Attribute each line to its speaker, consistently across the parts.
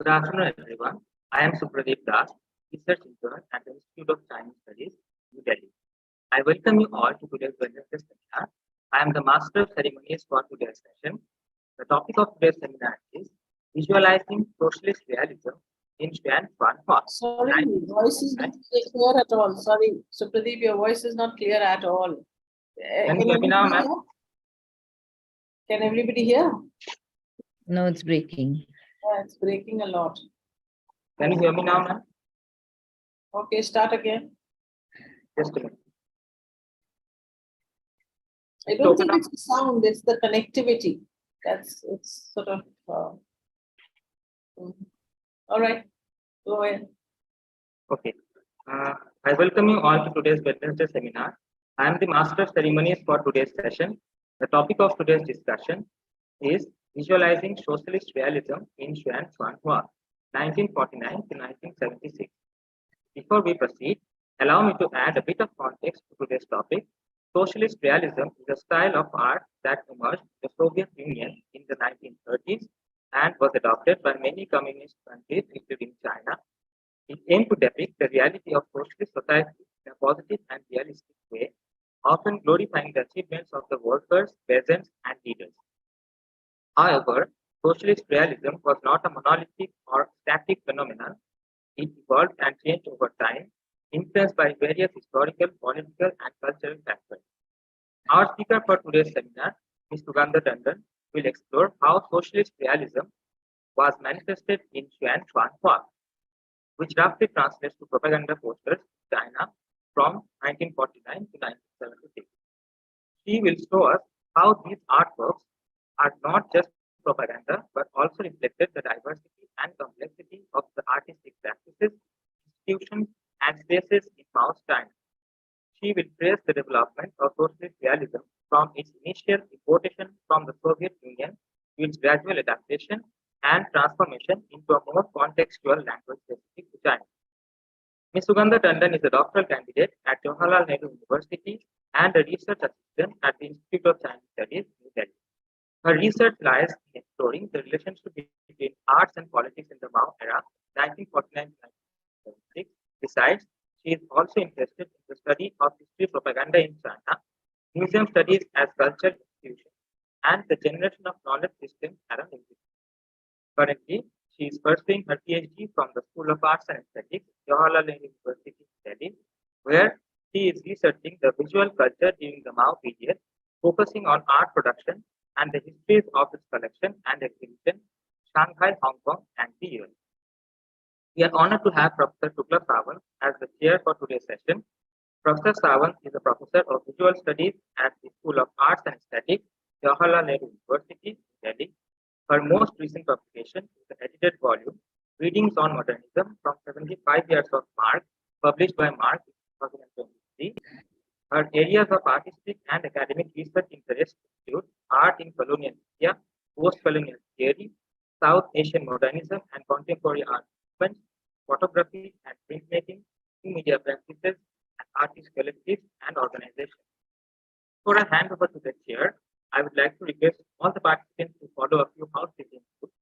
Speaker 1: Good afternoon, everyone. I am Supradeep Das, Research Intern at the Institute of Chinese Studies, New Delhi. I welcome you all to today's Wednesday seminar. I am the Master of Ceremonies for today's session. The topic of today's seminar is Visualizing Socialist Realism in Xuānchuán.
Speaker 2: Sorry, your voice is not clear at all. Sorry, Supradeep, your voice is not clear at all.
Speaker 1: Can you hear me now, ma'am?
Speaker 2: Can everybody hear?
Speaker 3: No, it's breaking.
Speaker 2: Yeah, it's breaking a lot.
Speaker 1: Can you hear me now, ma'am?
Speaker 2: Okay, start again.
Speaker 1: Just a minute.
Speaker 2: I don't think it's the sound, it's the connectivity. It's sort of. All right, go ahead.
Speaker 1: Okay. I welcome you all to today's Wednesday seminar. I am the Master of Ceremonies for today's session. The topic of today's discussion is Visualizing Socialist Realism in Xuānchuán, 1949 to 1976. Before we proceed, allow me to add a bit of context to today's topic. Socialist realism is a style of art that emerged in the Soviet Union in the 1930s and was adopted by many communist countries, including China. It aimed to depict the reality of socialist society in a positive and realistic way, often glorifying the achievements of the workers, peasants, and leaders. However, socialist realism was not a monolithic or static phenomenon. It evolved and changed over time, influenced by various historical, political, and cultural factors. Our speaker for today's seminar, Ms. Sugandha Tandon, will explore how socialist realism was manifested in Xuānchuán, which roughly translates to propaganda posters in China from 1949 to 1976. She will show us how these artworks are not just propaganda, but also reflected the diversity and complexity of the artistic practices, institutions, and spaces in Mao's China. She will trace the development of socialist realism from its initial importation from the Soviet Union to its gradual adaptation and transformation into a more contextual language specific to China. Ms. Sugandha Tandon is a doctoral candidate at Jawaharlal Nehru University and a research assistant at the Institute of Chinese Studies, New Delhi. Her research lies in exploring the relationship between arts and politics in the Mao era, 1949 to 1976. Besides, she is also interested in the study of history propaganda in China, museum studies as cultural institutions, and the generation of knowledge systems around it. Currently, she is pursuing her PhD from the School of Arts and Aesthetics, Jawaharlal Nehru University, Delhi, where she is researching the visual culture during the Mao period, focusing on art production and the histories of its collection and exhibition, Shanghai, Hong Kong, and the US. We are honored to have Professor Shukla Sawant as the chair for today's session. Professor Sawant is a professor of visual studies at the School of Arts and Aesthetics, Jawaharlal Nehru University, Delhi. Her most recent publication is the edited volume, Readings on Modernism from 75 Years of Marx, published by Marx in 2023. Her areas of artistic and academic research interests include art in colonial India, post-colonial theory, South Asian modernism and contemporary art movements, photography and printmaking, new media practices, and artist collectives and organizations. Before I hand over to the chair, I would like to request all the participants to follow a few housekeeping rules.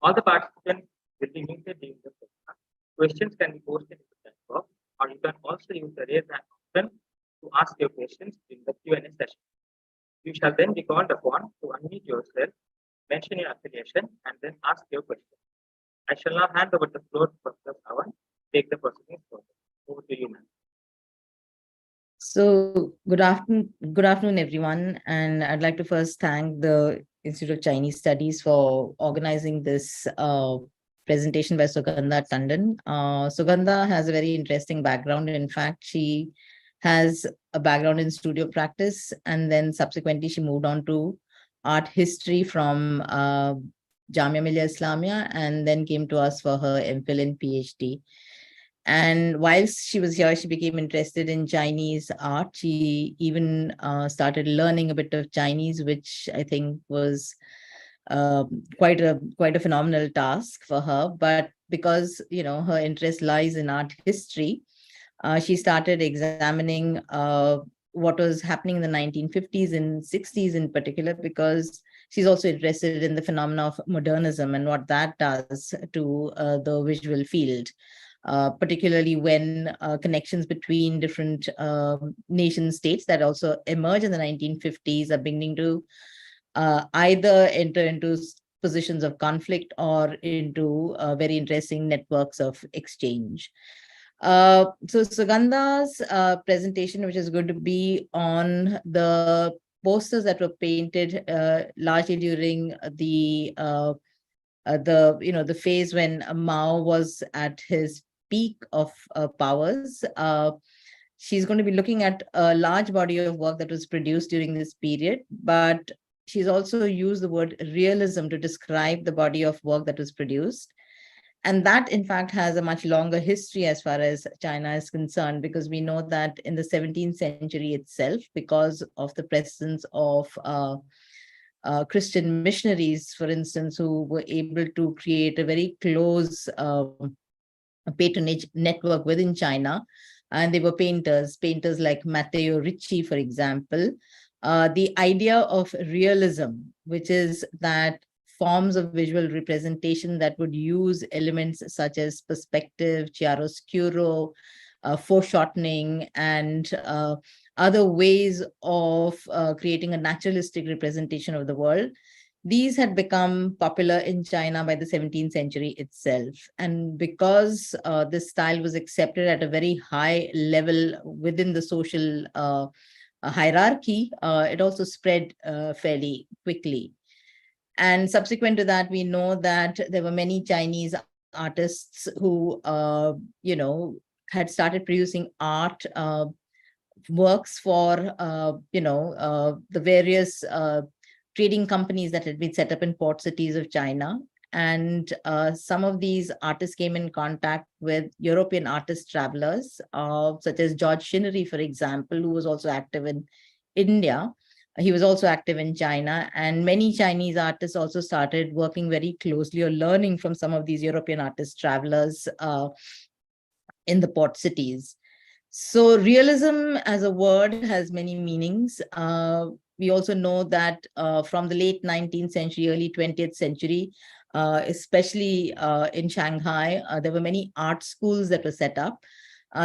Speaker 1: All the participants will be muted during the seminar. Questions can be posted in the chat box, or you can also use the raise hand option to ask your questions during the Q&A session. You shall then be called upon to unmute yourself, mention your affiliation, and then ask your question. I shall now hand over the floor to Professor Sawant to take the proceedings further. Over to you, ma'am.
Speaker 3: So good afternoon, everyone. And I'd like to first thank the Institute of Chinese Studies for organizing this presentation by Sugandha Tandon. Sugandha has a very interesting background. In fact, she has a background in studio practice, and then subsequently she moved on to art history from Jamia Millia Islamia, and then came to us for her MPhil and PhD. And whilst she was here, she became interested in Chinese art. She even started learning a bit of Chinese, which I think was quite a phenomenal task for her. But because her interest lies in art history, she started examining what was happening in the 1950s and 60s in particular, because she's also interested in the phenomena of modernism and what that does to the visual field, particularly when connections between different nation states that also emerge in the 1950s are beginning to either enter into positions of conflict or into very interesting networks of exchange. So Sugandha's presentation, which is going to be on the posters that were painted largely during the phase when Mao was at his peak of powers. She's going to be looking at a large body of work that was produced during this period, but she's also used the word realism to describe the body of work that was produced. And that, in fact, has a much longer history as far as China is concerned, because we know that in the 17th century itself, because of the presence of Christian missionaries, for instance, who were able to create a very close patronage network within China. And they were painters like Matteo Ricci, for example. The idea of realism, which is that forms of visual representation that would use elements such as perspective, chiaroscuro, foreshortening, and other ways of creating a naturalistic representation of the world. These had become popular in China by the 17th century itself. And because this style was accepted at a very high level within the social hierarchy, it also spread fairly quickly. And subsequent to that, we know that there were many Chinese artists who, had started producing art works for, the various trading companies that had been set up in port cities of China. And some of these artists came in contact with European artist travelers, such as George Chinnery, for example, who was also active in India. He was also active in China, and many Chinese artists also started working very closely or learning from some of these European artist travelers in the port cities. So realism as a word has many meanings. We also know that from the late 19th century, early 20th century, especially in Shanghai, there were many art schools that were set up.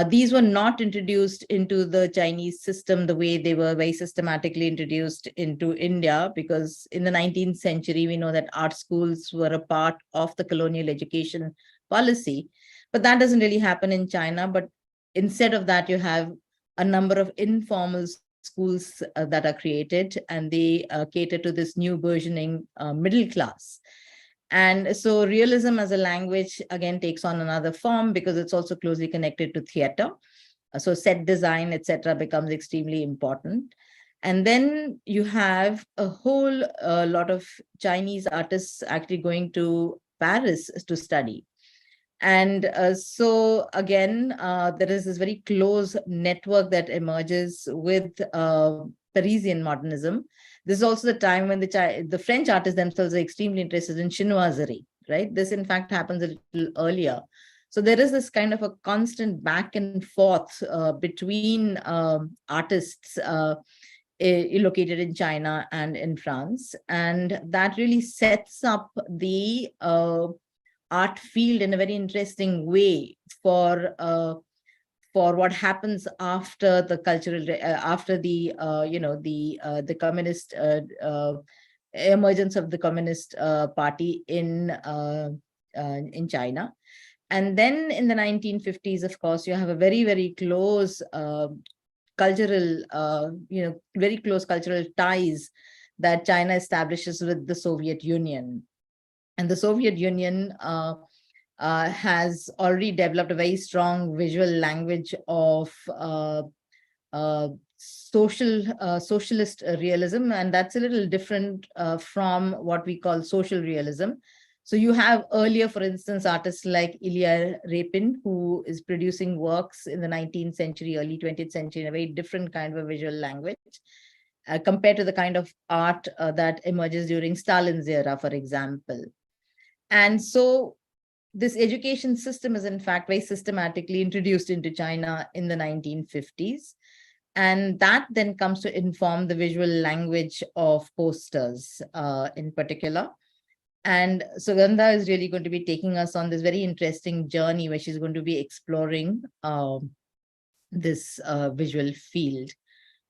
Speaker 3: These were not introduced into the Chinese system the way they were very systematically introduced into India, because in the 19th century, we know that art schools were a part of the colonial education policy. But that doesn't really happen in China. But instead of that, you have a number of informal schools that are created, and they cater to this new burgeoning middle class. And so realism as a language, again, takes on another form because it's also closely connected to theater. So set design, etc., becomes extremely important. And then you have a whole lot of Chinese artists actually going to Paris to study. And so again, there is this very close network that emerges with Parisian modernism. This is also the time when the French artists themselves are extremely interested in chinoiserie, right? This, in fact, happens a little earlier. So there is this kind of a constant back and forth between artists located in China and in France. And that really sets up the art field in a very interesting way for what happens after the cultural, after the communist emergence of the Communist Party in China. And then in the 1950s, of course, you have a very, very close cultural, very close cultural ties that China establishes with the Soviet Union. And the Soviet Union has already developed a very strong visual language of socialist realism, and that's a little different from what we call social realism. So you have earlier, for instance, artists like Ilya Repin, who is producing works in the 19th century, early 20th century, in a very different kind of a visual language, compared to the kind of art that emerges during Stalin's era, for example. And so this education system is, in fact, very systematically introduced into China in the 1950s. And that then comes to inform the visual language of posters in particular. And Sugandha is really going to be taking us on this very interesting journey where she's going to be exploring this visual field.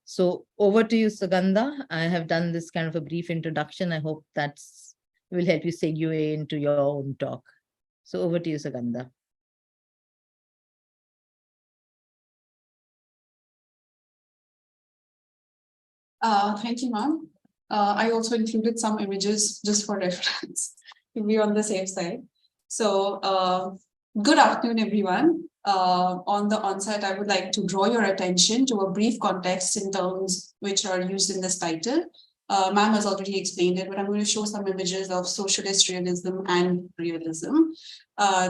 Speaker 3: So over to you, Sugandha. I have done this kind of a brief introduction. I hope that's will help you segue into your own talk. So over to you, Sugandha.
Speaker 4: Thank you, ma'am. I also included some images just for reference to be on the safe side. So good afternoon, everyone. On the onset, I would like to draw your attention to a brief context in terms which are used in this title. Ma'am has already explained it, but I'm going to show some images of socialist realism and realism.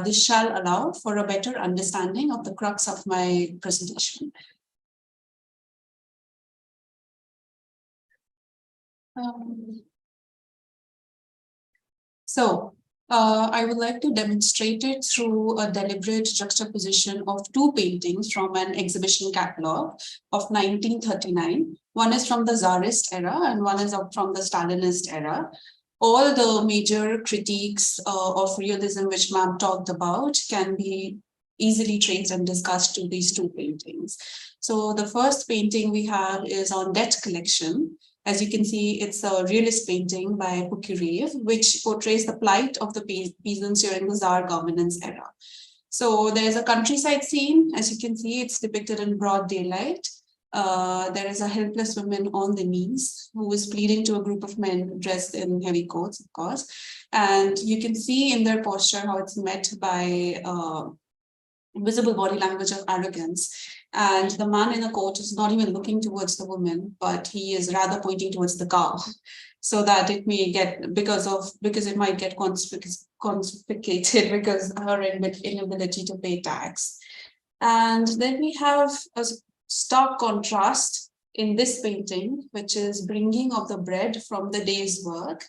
Speaker 4: This shall allow for a better understanding of the crux of my presentation. I would like to demonstrate it through a deliberate juxtaposition of two paintings from an exhibition catalog of 1939. One is from the Tsarist era and one is from the Stalinist era. All the major critiques of realism which ma'am talked about can be easily traced and discussed to these two paintings. So the first painting we have is on debt collection. As you can see, it's a realist painting by Pukirev, which portrays the plight of the peasants during the Tsar governance era. So there's a countryside scene. As you can see, it's depicted in broad daylight. There is a helpless woman on the knees who is pleading to a group of men dressed in heavy coats, of course. And you can see in their posture how it's met by visible body language of arrogance. And the man in the coat is not even looking towards the woman, but he is rather pointing towards the cow, so that it may get because it might get confiscated because her inability to pay tax. And then we have a stark contrast in this painting, which is bringing of the bread from the day's work,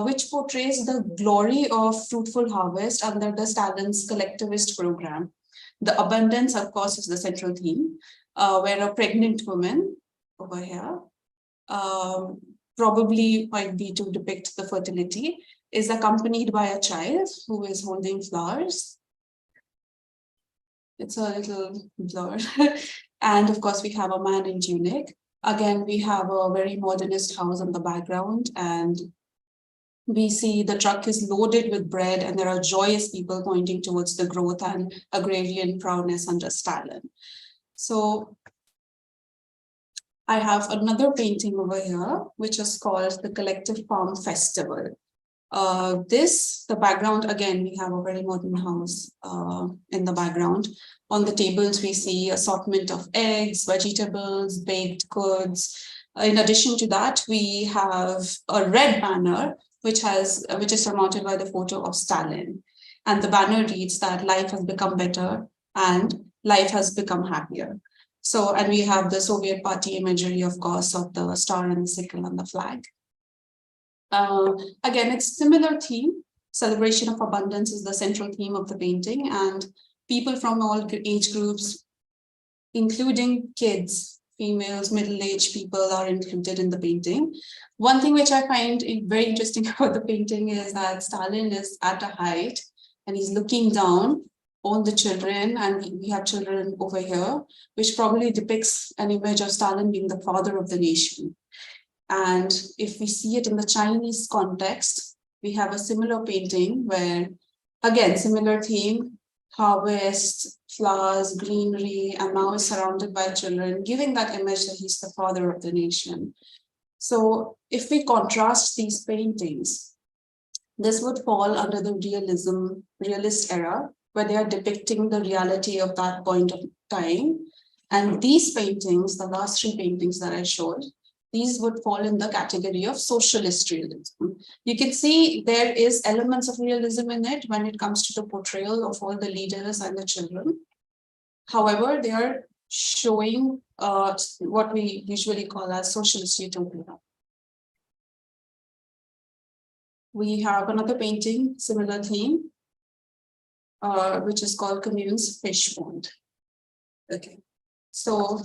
Speaker 4: which portrays the glory of fruitful harvest under the Stalin's collectivist program. The abundance, of course, is the central theme, where a pregnant woman over here, probably might be to depict the fertility, is accompanied by a child who is holding flowers. It's a little blurred. And of course, we have a man in tunic. Again, we have a very modernist house in the background, and we see the truck is loaded with bread and there are joyous people pointing towards the growth and agrarian prowess under Stalin. So I have another painting over here, which is called the Collective Farm Festival. The background, again, we have a very modern house in the background. On the tables, we see assortment of eggs, vegetables, baked goods. In addition to that, we have a red banner, which is surmounted by the photo of Stalin. And the banner reads that life has become better and life has become happier. So, and we have the Soviet party imagery, of course, of the star and the sickle on the flag. Again, it's similar theme. Celebration of abundance is the central theme of the painting, and people from all age groups, including kids, females, middle-aged people are included in the painting. One thing which I find very interesting about the painting is that Stalin is at a height and he's looking down on the children, and we have children over here, which probably depicts an image of Stalin being the father of the nation. And if we see it in the Chinese context, we have a similar painting where, again, similar theme, harvest, flowers, greenery, and now is surrounded by children, giving that image that he's the father of the nation. So if we contrast these paintings, this would fall under the realist era, where they are depicting the reality of that point of time. And these paintings, the last three paintings that I showed, these would fall in the category of socialist realism. You can see there is elements of realism in it when it comes to the portrayal of all the leaders and the children. However, they are showing what we usually call as socialist utopia. We have another painting, similar theme, which is called Commune's Fish Pond. Okay. So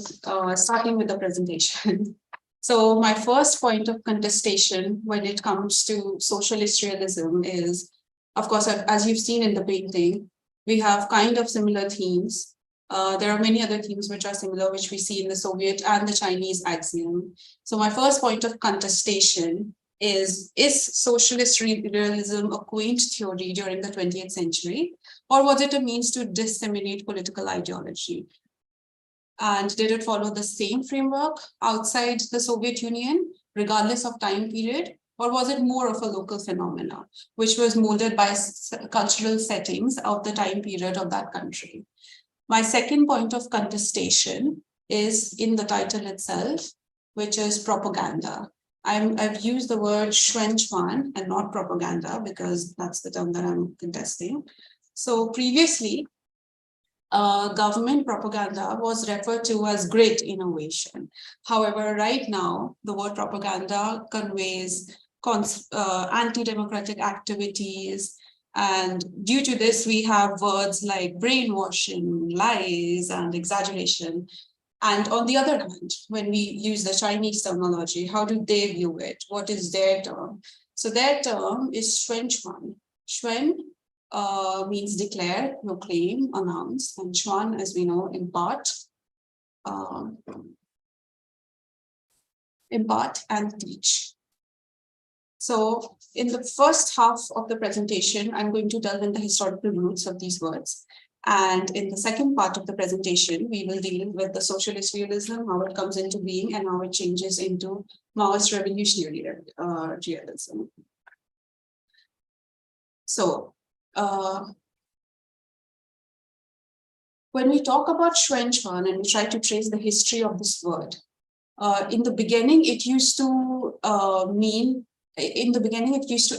Speaker 4: starting with the presentation. So my first point of contestation when it comes to socialist realism is, of course, as you've seen in the painting, we have kind of similar themes. There are many other themes which are similar, which we see in the Soviet and the Chinese axiom. So my first point of contestation is socialist realism a quaint theory during the 20th century, or was it a means to disseminate political ideology? And did it follow the same framework outside the Soviet Union, regardless of time period? Or was it more of a local phenomena, which was molded by cultural settings of the time period of that country? My second point of contestation is in the title itself, which is propaganda. I've used the word Xuānchuán and not propaganda because that's the term that I'm contesting. So previously, government propaganda was referred to as great innovation. However, right now, the word propaganda conveys anti-democratic activities. And due to this, we have words like brainwashing, lies, and exaggeration. And on the other hand, when we use the Chinese terminology, how do they view it? What is their term? So their term is Xuānchuán. Xuān means declare, proclaim, announce, and Chuan, as we know, impart and teach. So in the first half of the presentation, I'm going to delve into the historical roots of these words. And in the second part of the presentation, we will deal with the socialist realism, how it comes into being, and how it changes into Maoist revolutionary realism. So, when we talk about Xuānchuán and we try to trace the history of this word, in the beginning, it used to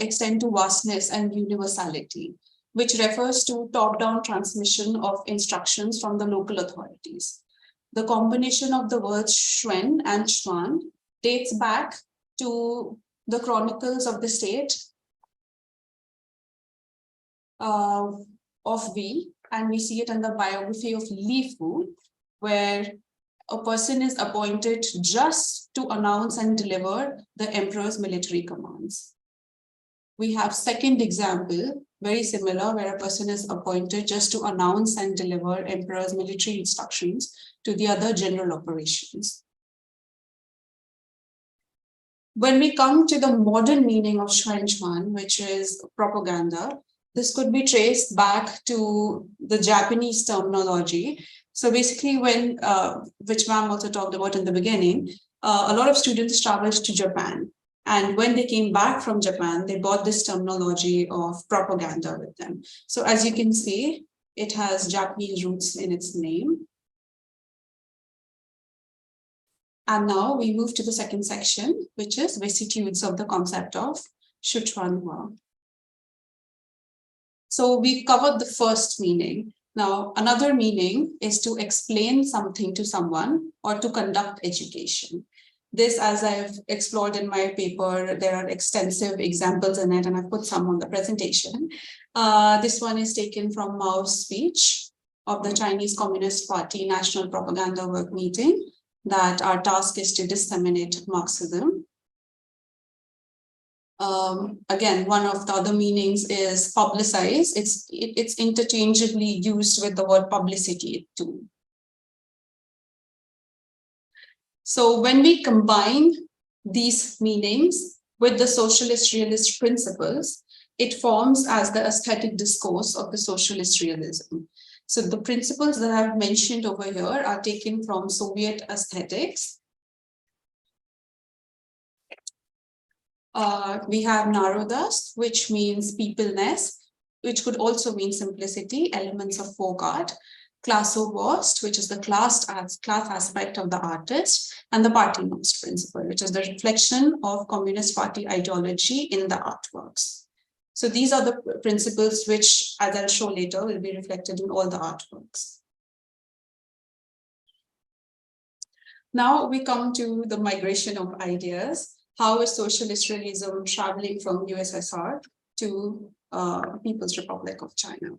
Speaker 4: extend to vastness and universality, which refers to top-down transmission of instructions from the local authorities. The combination of the words Xuān and Chuan dates back to the chronicles of the state of V, and we see it in the biography of Li Fu, where a person is appointed just to announce and deliver the emperor's military commands. We have second example, very similar, where a person is appointed just to announce and deliver emperor's military instructions to the other general operations. When we come to the modern meaning of Xuānchuán, which is propaganda, this could be traced back to the Japanese terminology. So basically when, which ma'am also talked about in the beginning, a lot of students traveled to Japan. And when they came back from Japan, they brought this terminology of propaganda with them. So as you can see, it has Japanese roots in its name. And now we move to the second section, which is vicissitudes of the concept of Xuānchuán. So we've covered the first meaning. Now, another meaning is to explain something to someone or to conduct education. This, as I've explored in my paper, there are extensive examples in it, and I've put some on the presentation. This one is taken from Mao's speech of the Chinese Communist Party National Propaganda Work Meeting, that our task is to disseminate Marxism. Again, one of the other meanings is publicize. It's interchangeably used with the word publicity too. So when we combine these meanings with the socialist realist principles, it forms as the aesthetic discourse of the socialist realism. So the principles that I've mentioned over here are taken from Soviet aesthetics. We have narodost, which means peopleness, which could also mean simplicity, elements of folk art, klassowost, which is the class aspect of the artist, and the partynost principle, which is the reflection of Communist Party ideology in the artworks. So these are the principles which, as I'll show later, will be reflected in all the artworks. Now we come to the migration of ideas. How is socialist realism traveling from USSR to People's Republic of China?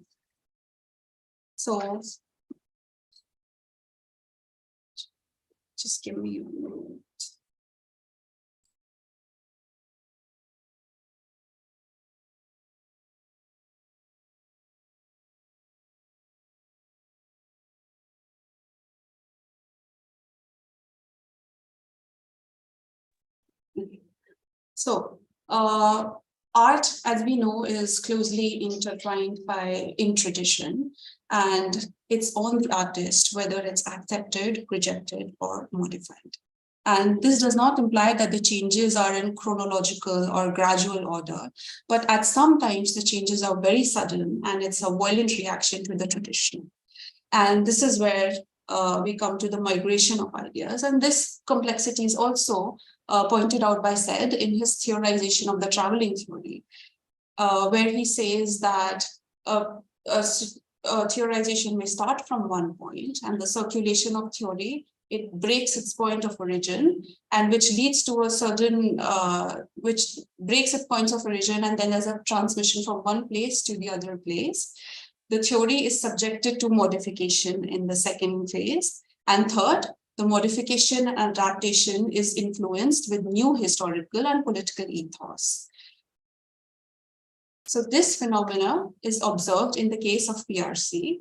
Speaker 4: So Just give me a moment. So, art, as we know, is closely intertwined in tradition, and it's on the artist whether it's accepted, rejected, or modified. And this does not imply that the changes are in chronological or gradual order, but at some times the changes are very sudden and it's a violent reaction to the tradition. And this is where we come to the migration of ideas. And this complexity is also pointed out by Said in his theorization of the traveling theory, where he says that theorization may start from one point, and the circulation of theory, it breaks its point of origin, and which leads to a certain, which breaks its points of origin, and then there's a transmission from one place to the other place. The theory is subjected to modification in the second phase. And third, the modification and adaptation is influenced with new historical and political ethos. So this phenomena is observed in the case of PRC.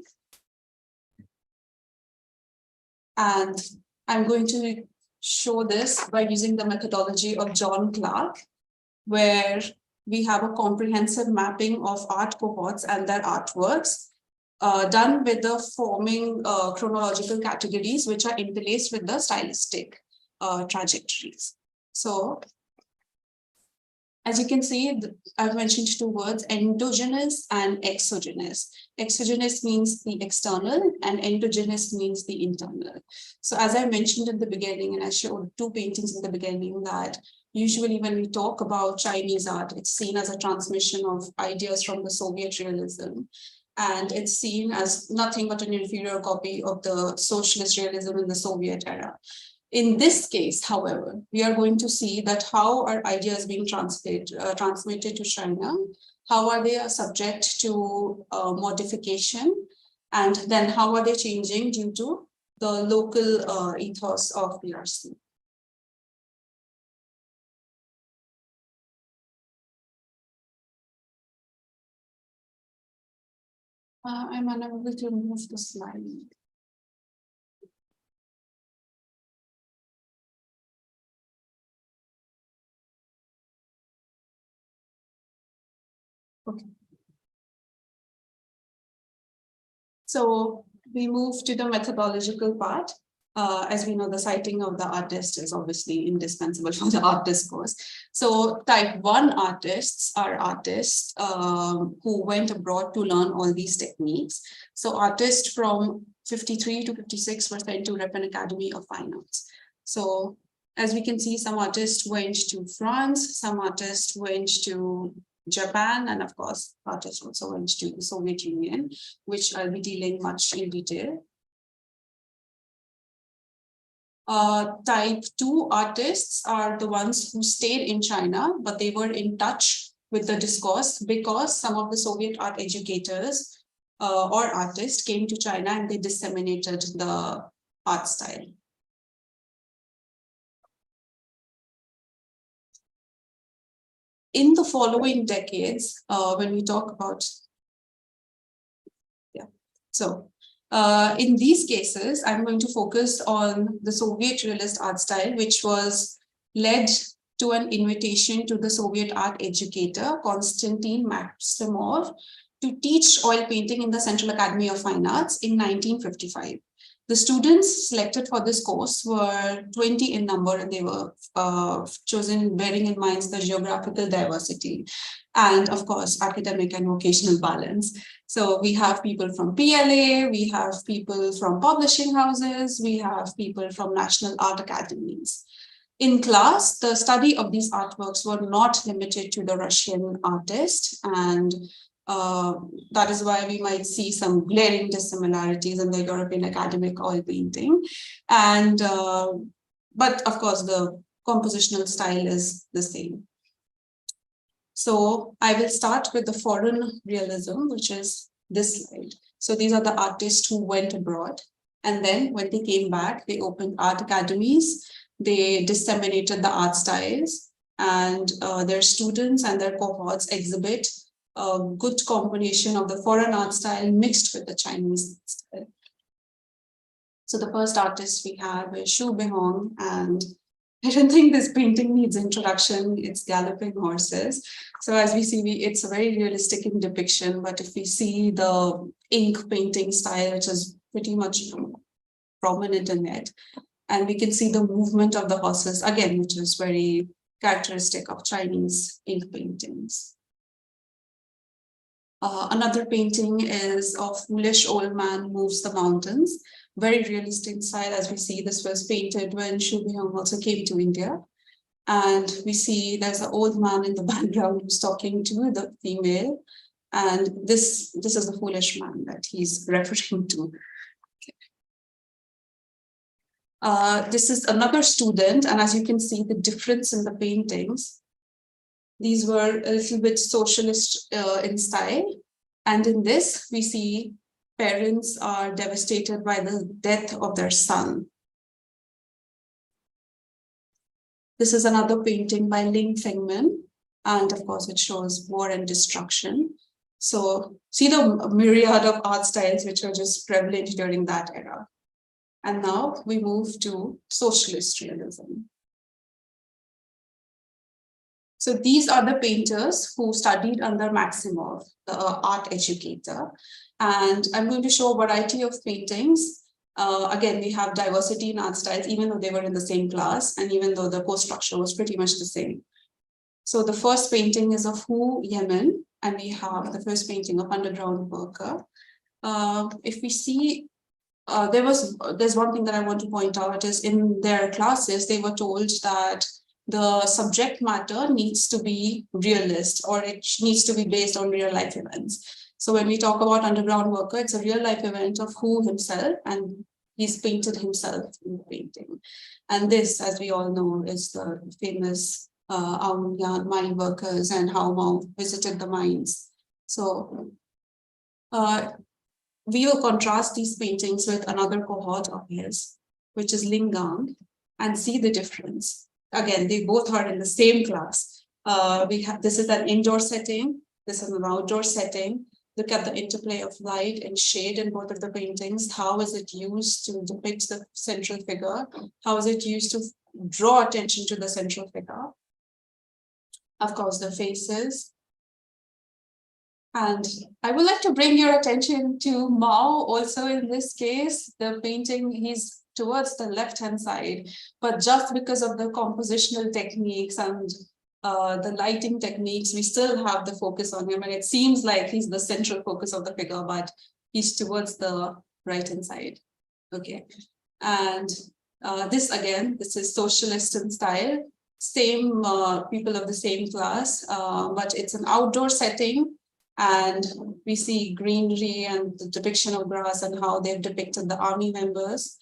Speaker 4: And I'm going to show this by using the methodology of John Clark, where we have a comprehensive mapping of art cohorts and their artworks done with the forming chronological categories, which are interlaced with the stylistic trajectories. So, as you can see, I've mentioned two words, endogenous and exogenous. Exogenous means the external and endogenous means the internal. So as I mentioned in the beginning, and I showed two paintings in the beginning, that usually when we talk about Chinese art, it's seen as a transmission of ideas from the Soviet Realism. And it's seen as nothing but an inferior copy of the Socialist Realism in the Soviet era. In this case, however, we are going to see that how are ideas being transmitted to China, how are they subject to modification, and then how are they changing due to the local ethos of PRC. I'm unable to move the slide. Okay. So we move to the methodological part. As we know, the citing of the artist is obviously indispensable for the art discourse. So type 1 artists are artists who went abroad to learn all these techniques. So artists from 53 to 56 were sent to Rep.An Academy of Fine Arts. So as we can see, some artists went to France, some artists went to Japan, and of course, artists also went to the Soviet Union, which I'll be dealing much in detail. Type 2 artists are the ones who stayed in China, but they were in touch with the discourse because some of the Soviet art educators or artists came to China and they disseminated the art style. In the following decades, when we talk about, in these cases, I'm going to focus on the Soviet realist art style, which was led to an invitation to the Soviet art educator, Konstantin Maksimov, to teach oil painting in the Central Academy of Fine Arts in 1955. The students selected for this course were 20 in number, and they were chosen bearing in mind the geographical diversity and, of course, academic and vocational balance. So we have people from PLA, we have people from publishing houses, we have people from national art academies. In class, the study of these artworks were not limited to the Russian artist, and that is why we might see some glaring dissimilarities in the European academic oil painting. And, but of course, the compositional style is the same. So I will start with the foreign realism, which is this slide. So these are the artists who went abroad. And then when they came back, they opened art academies, they disseminated the art styles, and their students and their cohorts exhibit a good combination of the foreign art style mixed with the Chinese style. So the first artist we have is Xuānchuán, and I don't think this painting needs introduction. It's galloping horses. So as we see, it's a very realistic in depiction, but if we see the ink painting style, which is pretty much prominent in it, and we can see the movement of the horses, again, which is very characteristic of Chinese ink paintings. Another painting is of Foolish Old Man Moves the Mountains. Very realistic style, as we see. This was painted when Xuānchuán also came to India. And we see there's an old man in the background who's talking to the female. And this is the foolish man that he's referring to. This is another student, and as you can see, the difference in the paintings. These were a little bit socialist in style. And in this, we see parents are devastated by the death of their son. This is another painting by Ling Fengmin, and of course it shows war and destruction. So see the myriad of art styles which are just prevalent during that era. And now we move to socialist realism. So these are the painters who studied under Maksimov, the art educator. And I'm going to show a variety of paintings. Again, we have diversity in art styles, even though they were in the same class, and even though the course structure was pretty much the same. So the first painting is of Hu Yemen, and we have the first painting of Underground Worker. If we see, there's one thing that I want to point out is in their classes, they were told that the subject matter needs to be realist, or it needs to be based on real life events. So when we talk about Underground Worker, it's a real life event of Hu himself, and he's painted himself in the painting. And this, as we all know, is the famous mine workers and how Mao visited the mines. So we will contrast these paintings with another cohort of his, which is Lingang, and see the difference. Again, they both are in the same class. This is an indoor setting, this is an outdoor setting. Look at the interplay of light and shade in both of the paintings. How is it used to depict the central figure? How is it used to draw attention to the central figure? Of course, the faces. And I would like to bring your attention to Mao also in this case. The painting, he's towards the left-hand side, but just because of the compositional techniques and the lighting techniques, we still have the focus on him, and it seems like he's the central focus of the figure, but he's towards the right-hand side. Okay, and this is socialist in style, same people of the same class, but it's an outdoor setting, and we see greenery and the depiction of grass and how they've depicted the army members.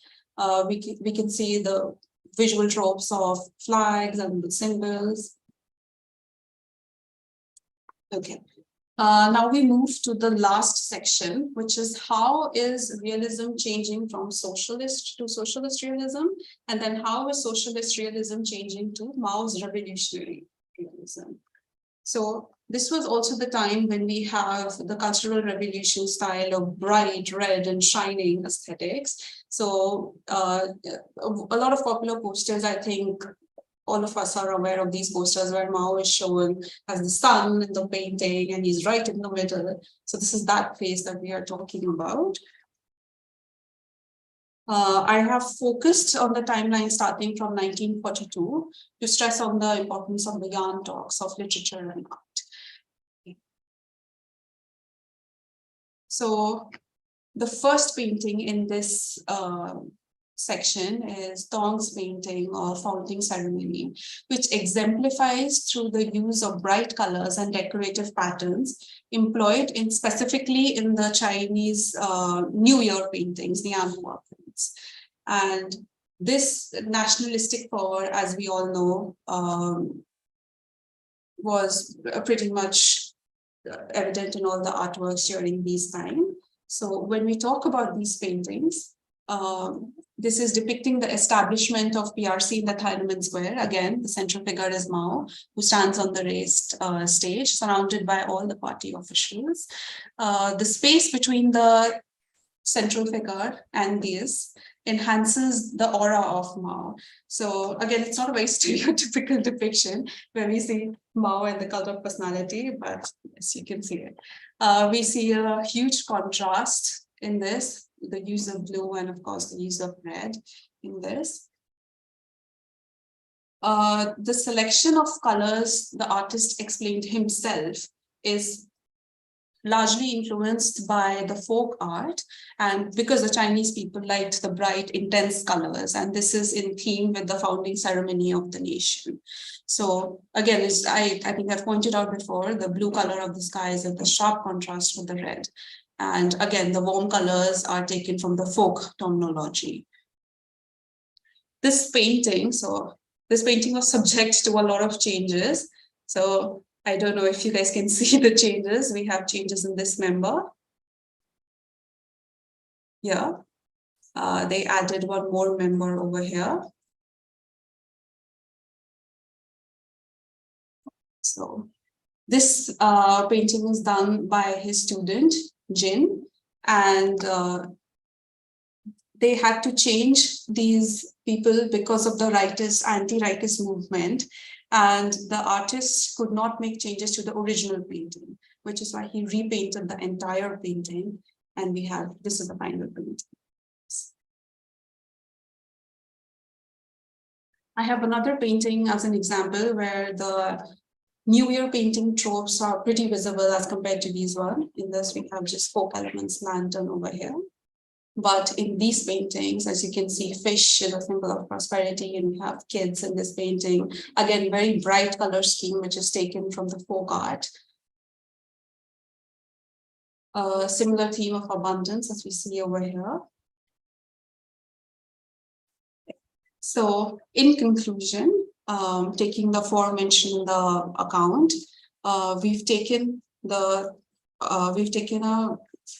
Speaker 4: We can see the visual tropes of flags and the symbols. Okay, now we move to the last section, which is how is realism changing from socialist to socialist realism? And then how is socialist realism changing to Mao's revolutionary realism? So this was also the time when we have the Cultural Revolution style of bright red and shining aesthetics. So a lot of popular posters, I think all of us are aware of these posters where Mao is shown as the sun in the painting and he's right in the middle. So this is that phase that we are talking about. I have focused on the timeline starting from 1942 to stress on the importance of the yarn talks of literature and art. So the first painting in this section is Tong's painting of Fountain Ceremony, which exemplifies through the use of bright colors and decorative patterns employed in specifically in the Chinese New Year paintings, the Anhua prints. And this nationalistic power, as we all know, was pretty much evident in all the artworks during these times. So when we talk about these paintings, This is depicting the establishment of PRC in the Tiananmen Square. Again, the central figure is Mao, who stands on the raised stage, surrounded by all the party officials. The space between the central figure and these enhances the aura of Mao. So again, it's not a very stereotypical depiction where we see Mao and the cult of personality, but yes, you can see it. We see a huge contrast in this, the use of blue and of course the use of red in this. The selection of colors the artist explained himself is largely influenced by the folk art, and because the Chinese people liked the bright, intense colors, and this is in theme with the founding ceremony of the nation. So again, I think I've pointed out before, the blue color of the sky is in the sharp contrast with the red. And again, the warm colors are taken from the folk terminology. This painting was subject to a lot of changes. So I don't know if you guys can see the changes. We have changes in this member. Yeah. They added one more member over here. So this painting was done by his student, Jin, and they had to change these people because of the anti-rightist movement, and the artist could not make changes to the original painting, which is why he repainted the entire painting, and this is the final painting. I have another painting as an example where the New Year painting tropes are pretty visible as compared to these one. In this, we have just folk elements, lantern over here. But in these paintings, as you can see, fish is a symbol of prosperity, and we have kids in this painting. Again, very bright color scheme, which is taken from the folk art. A similar theme of abundance as we see over here. So in conclusion, taking the aforementioned in the account, we've taken a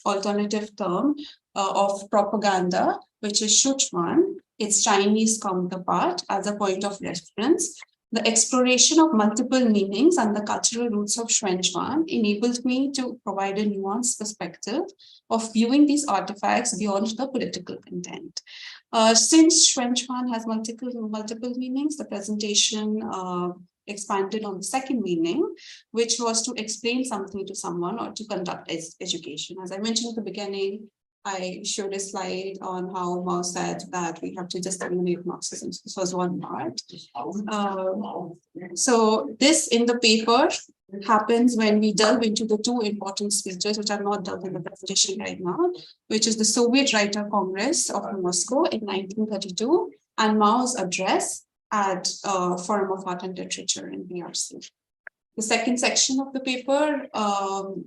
Speaker 4: alternative term of propaganda, which is Xuānchuán, its Chinese counterpart, as a point of reference. The exploration of multiple meanings and the cultural roots of Xuānchuán enabled me to provide a nuanced perspective of viewing these artifacts beyond the political content. Since Xuānchuán has multiple meanings, the presentation expanded on the second meaning, which was to explain something to someone or to conduct education. As I mentioned at the beginning, I showed a slide on how Mao said that we have to just eliminate Marxism. This was one part. So this in the paper happens when we delve into the two important speeches, which are not dealt in the presentation right now, which is the Soviet Writer Congress of Moscow in 1932 and Mao's address at Forum of Art and Literature in PRC. The second section of the paper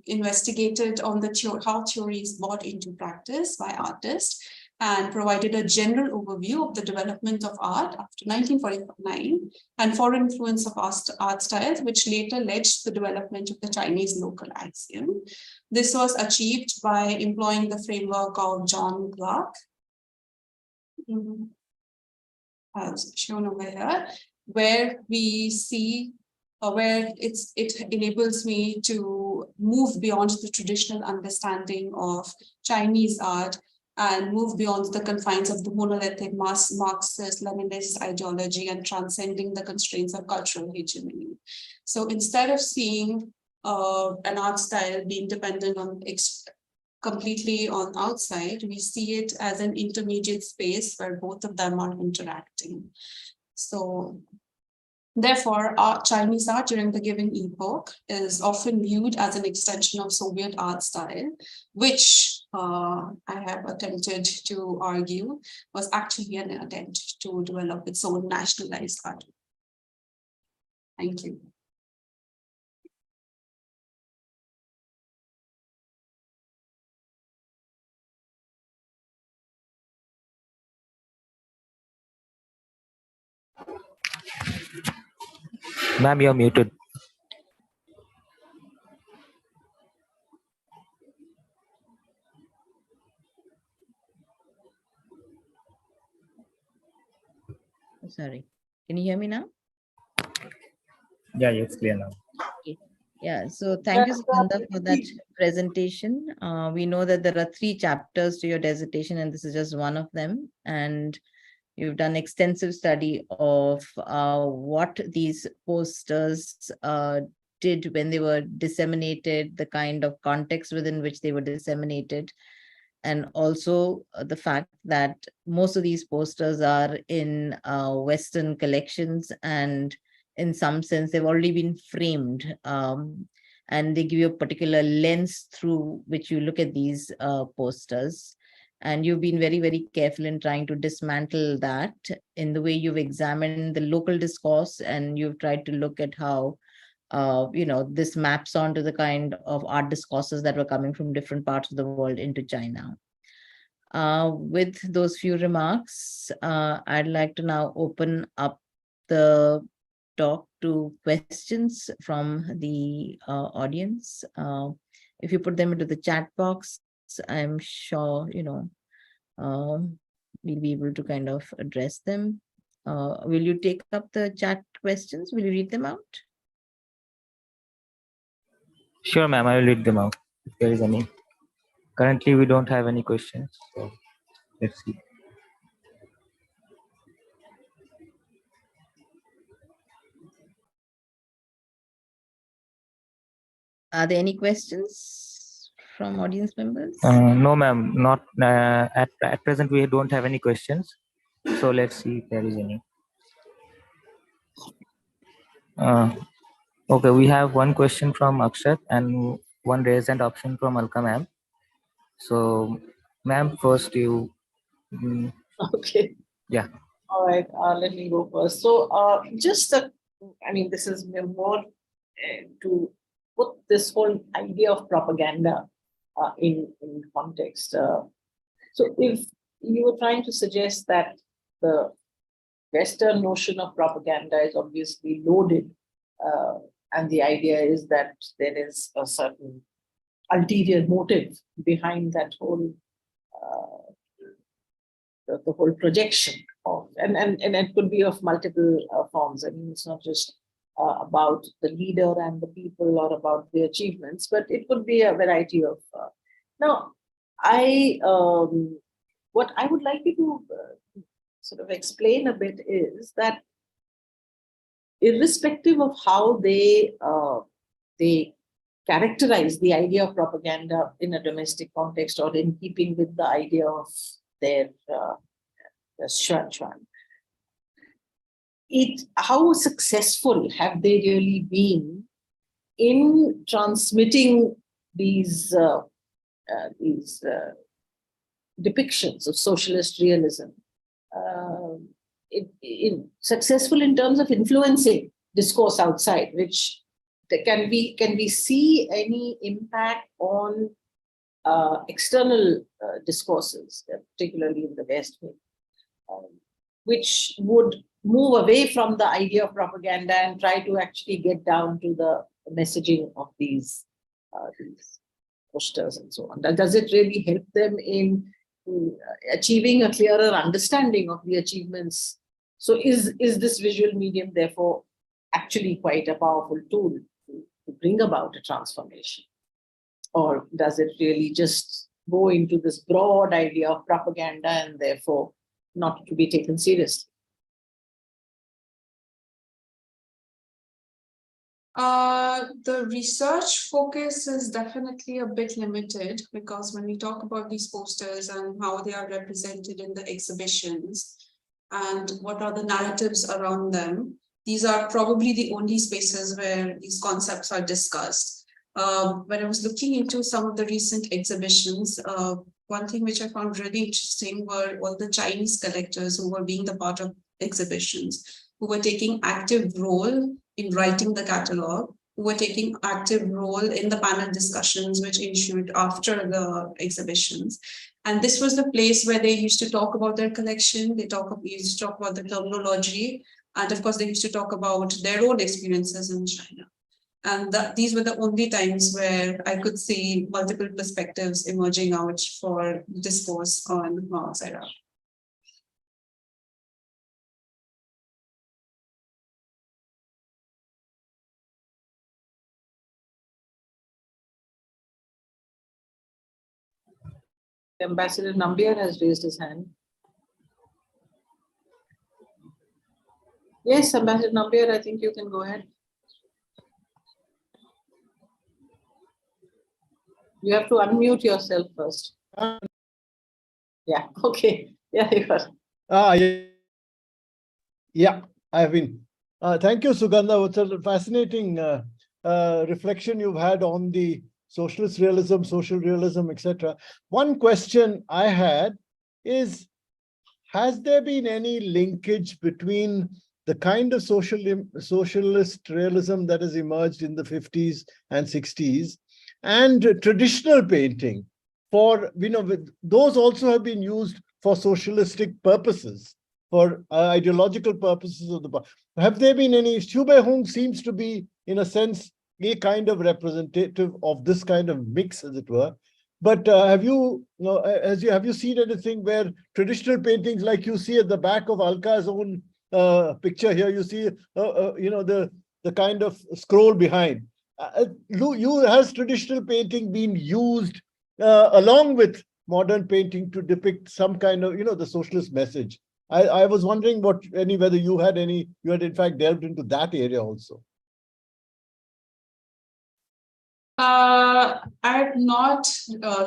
Speaker 4: investigated on how theory is brought into practice by artists and provided a general overview of the development of art after 1949 and foreign influence of art styles, which later led to the development of the Chinese local axiom. This was achieved by employing the framework of John Clark, as shown over here, where we see where it enables me to move beyond the traditional understanding of Chinese art and move beyond the confines of the monolithic Marxist, Leninist ideology and transcending the constraints of cultural hegemony. So instead of seeing an art style being dependent on completely on outside, we see it as an intermediate space where both of them are interacting. So therefore, Chinese art during the given epoch is often viewed as an extension of Soviet art style, which I have attempted to argue was actually an attempt to develop its own nationalized art. Thank you.
Speaker 1: Ma'am, you're muted.
Speaker 3: sorry. Can you hear me now?
Speaker 5: Yeah, it's clear now.
Speaker 3: Yeah, so thank you, Sugandha, for that presentation. We know that there are 3 chapters to your dissertation, and this is just one of them. And you've done extensive study of what these posters did when they were disseminated, the kind of context within which they were disseminated, and also the fact that most of these posters are in Western collections, and in some sense they've already been framed, and they give you a particular lens through which you look at these posters. And you've been very, very careful in trying to dismantle that in the way you've examined the local discourse, and you've tried to look at how this maps onto the kind of art discourses that were coming from different parts of the world into China. With those few remarks, I'd like to now open up the talk to questions from the audience. If you put them into the chat box, I'm sure, we'll be able to kind of address them. Will you take up the chat questions? Will you read them out?
Speaker 5: Sure, ma'am, I will read them out if there is any. Currently, we don't have any questions. So let's see.
Speaker 3: Are there any questions from audience members?
Speaker 5: No, ma'am, not at present. We don't have any questions. So let's see if there is any. Okay, we have one question from Akshat and one raised hand option from Alka ma'am. So, ma'am, first you.
Speaker 2: Okay.
Speaker 5: Yeah.
Speaker 2: All right, let me go first. So this is more to put this whole idea of propaganda in context. So if you were trying to suggest that the Western notion of propaganda is obviously loaded, and the idea is that there is a certain ulterior motive behind that whole the whole projection of, and it could be of multiple forms. I mean, it's not just about the leader and the people or about the achievements, but it could be a variety of. Now, what I would like you to sort of explain a bit is that irrespective of how they characterize the idea of propaganda in a domestic context or in keeping with the idea of their Xuānchuán, how successful have they really been in transmitting these depictions of socialist realism? Successful in terms of influencing discourse outside, which can we see any impact on external discourses, particularly in the West, which would move away from the idea of propaganda and try to actually get down to the messaging of these posters and so on? Does it really help them in achieving a clearer understanding of the achievements? So is this visual medium therefore actually quite a powerful tool to bring about a transformation? Or does it really just go into this broad idea of propaganda and therefore not to be taken seriously?
Speaker 4: The research focus is definitely a bit limited, because when we talk about these posters and how they are represented in the exhibitions and what are the narratives around them, these are probably the only spaces where these concepts are discussed. When I was looking into some of the recent exhibitions, one thing which I found really interesting were all the Chinese collectors who were being the part of exhibitions, who were taking active role in writing the catalog, who were taking active role in the panel discussions which ensued after the exhibitions. And this was the place where they used to talk about their collection, used to talk about the terminology, and of course they used to talk about their own experiences in China. And these were the only times where I could see multiple perspectives emerging out for discourse on Mao Zedong.
Speaker 2: Ambassador Nambiar has raised his hand. Yes, Ambassador Nambiar, I think you can go ahead. You have to unmute yourself first. Yeah, okay. Yeah, you are.
Speaker 6: Yeah, I have been. Thank you, Sugandha. It's a fascinating reflection you've had on the socialist realism, social realism, etc. One question I had is, has there been any linkage between the kind of socialist realism that has emerged in the 50s and 60s and traditional painting? For, those also have been used for socialistic purposes, for ideological purposes of the past. Have there been any? Xu Beihong seems to be, in a sense, a kind of representative of this kind of mix, as it were. But have you seen anything where traditional paintings, like you see at the back of Alka's own picture here, you see, the kind of scroll behind. Has traditional painting been used along with modern painting to depict some kind of, the socialist message? I was wondering whether you had in fact delved into that area also.
Speaker 4: I have not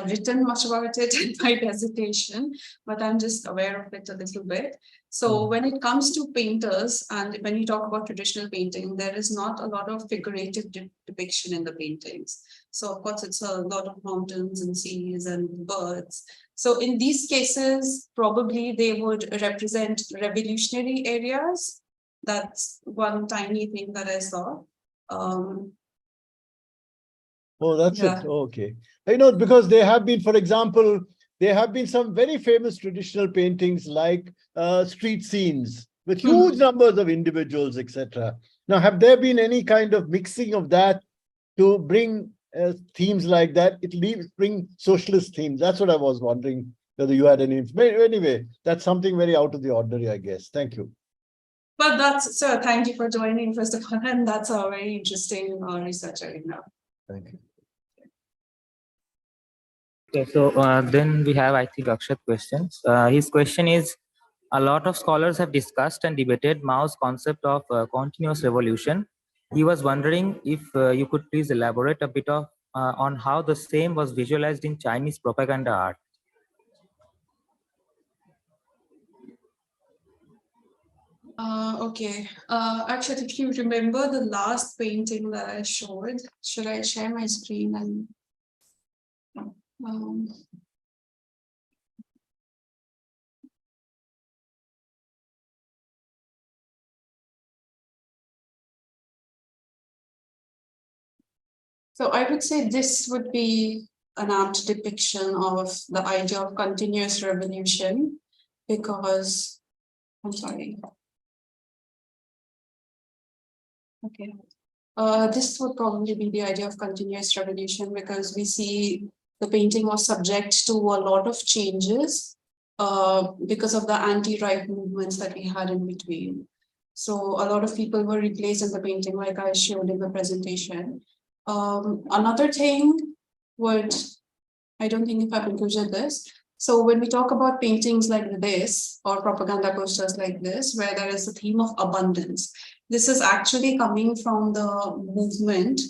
Speaker 4: written much about it in my dissertation, but I'm just aware of it a little bit. So when it comes to painters, and when you talk about traditional painting, there is not a lot of figurative depiction in the paintings. So of course, it's a lot of mountains and seas and birds. So in these cases, probably they would represent revolutionary areas. That's one tiny thing that I saw.
Speaker 6: Oh, that's it. Okay. Because there have been, for example, there have been some very famous traditional paintings like street scenes with huge numbers of individuals, etc. Now, have there been any kind of mixing of that to bring themes like that? Bring socialist themes. That's what I was wondering, whether you had any information. Anyway, that's something very out of the ordinary, I guess. Thank you.
Speaker 4: But thank you for joining, first of all, and that's a very interesting research area.
Speaker 6: Thank you.
Speaker 5: Okay, so then we have, I think, Akshat questions. His question is, a lot of scholars have discussed and debated Mao's concept of continuous revolution. He was wondering if you could please elaborate a bit on how the same was visualized in Chinese propaganda art.
Speaker 4: Okay. Actually, if you remember the last painting that I showed, should I share my screen and so I would say this would be an apt depiction of the idea of continuous revolution, because I'm sorry. Okay. This would probably be the idea of continuous revolution, because we see the painting was subject to a lot of changes because of the anti-right movements that we had in between. So a lot of people were replaced in the painting, like I showed in the presentation. Another thing I don't think if I've included this. So when we talk about paintings like this or propaganda posters like this, where there is a theme of abundance, this is actually coming from the movement,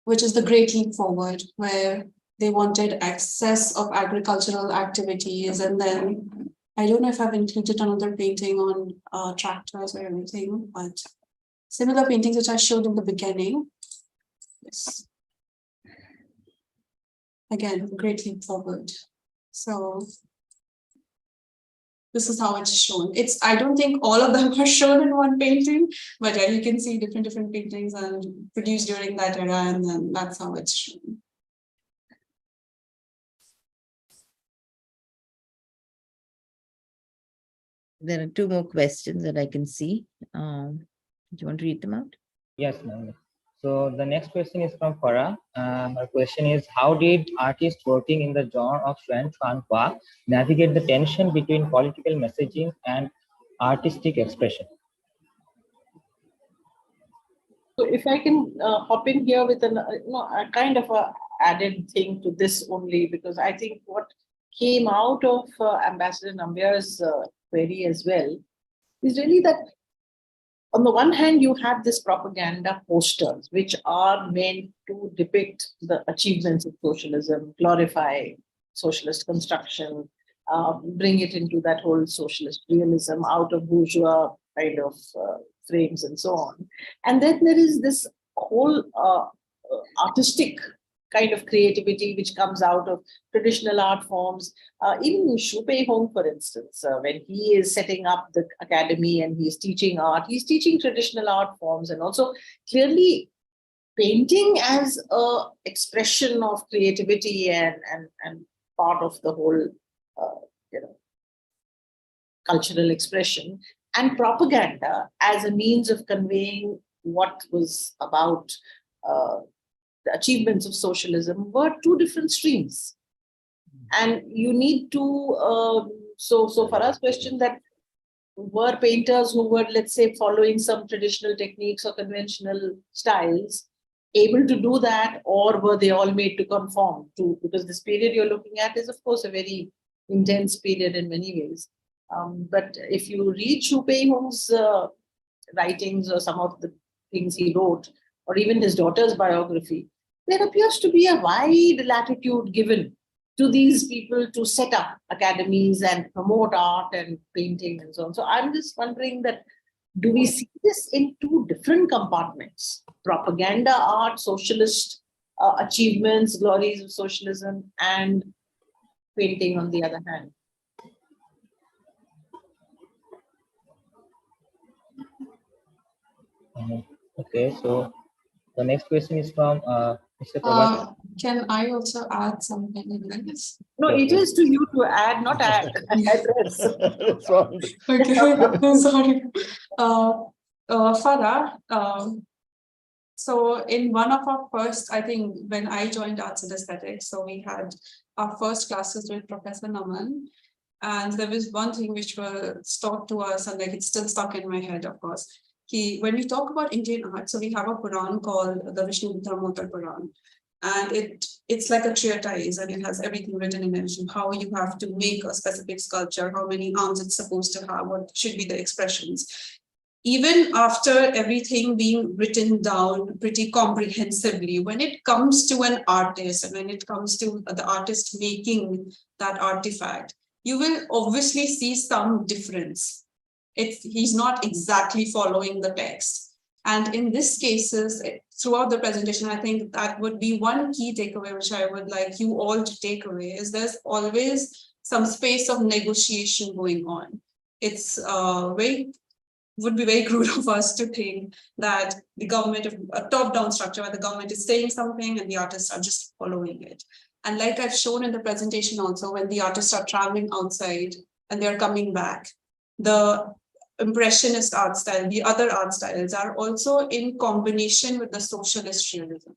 Speaker 4: which is the Great Leap Forward, where they wanted access of agricultural activities. And then I don't know if I've included another painting on tractors or everything, but similar paintings which I showed in the beginning. Yes. Again, Great Leap Forward. So this is how it's shown. I don't think all of them are shown in one painting, but yeah, you can see different paintings and produced during that era, and then that's how it's shown.
Speaker 3: There are two more questions that I can see. Do you want to read them out?
Speaker 5: Yes, ma'am. So the next question is from Farah. Her question is, how did artists working in the genre of Xuānchuán navigate the tension between political messaging and artistic expression?
Speaker 2: So if I can hop in here with a kind of a added thing to this only, because I think what came out of Ambassador Nambiar's query as well is really that on the one hand, you have this propaganda posters, which are meant to depict the achievements of socialism, glorify socialist construction, bring it into that whole socialist realism out of bourgeois kind of frames and so on. And then there is this whole artistic kind of creativity which comes out of traditional art forms. Even Xu Peihong, for instance, when he is setting up the academy and he's teaching art, he's teaching traditional art forms, and also clearly painting as a expression of creativity and part of the whole cultural expression, and propaganda as a means of conveying what was about the achievements of socialism were two different streams. And you need to, so for us, question that were painters who were, let's say, following some traditional techniques or conventional styles able to do that, or were they all made to conform to, because this period you're looking at is, of course, a very intense period in many ways. But if you read Xu Peihong's writings or some of the things he wrote, or even his daughter's biography, there appears to be a wide latitude given to these people to set up academies and promote art and painting and so on. So I'm just wondering that, do we see this in two different compartments? Propaganda art, socialist achievements, glories of socialism, and painting on the other hand?
Speaker 5: Okay, so the next question is from Mr. Prabhat.
Speaker 4: Can I also add something in this?
Speaker 2: No, it is to you to add, not add. Address.
Speaker 4: Okay, sorry. Farah, so in one of our first, I think when I joined Arts and Aesthetics, so we had our first classes with Professor Naman, and there was one thing which was taught to us, and like it's still stuck in my head, of course. When we talk about Indian art, so we have a Puran called the Vishnu Dharmotar Puran, and it's like a treatise, and it has everything written in it, how you have to make a specific sculpture, how many arms it's supposed to have, what should be the expressions. Even after everything being written down pretty comprehensively, when it comes to an artist and when it comes to the artist making that artifact, you will obviously see some difference. He's not exactly following the text. And in this cases, throughout the presentation, I think that would be one key takeaway, which I would like you all to take away, is there's always some space of negotiation going on. It's would be very crude of us to think that the government, of a top-down structure where the government is saying something and the artists are just following it. And like I've shown in the presentation also, when the artists are traveling outside and they're coming back, the Impressionist art style, the other art styles are also in combination with the Socialist Realism.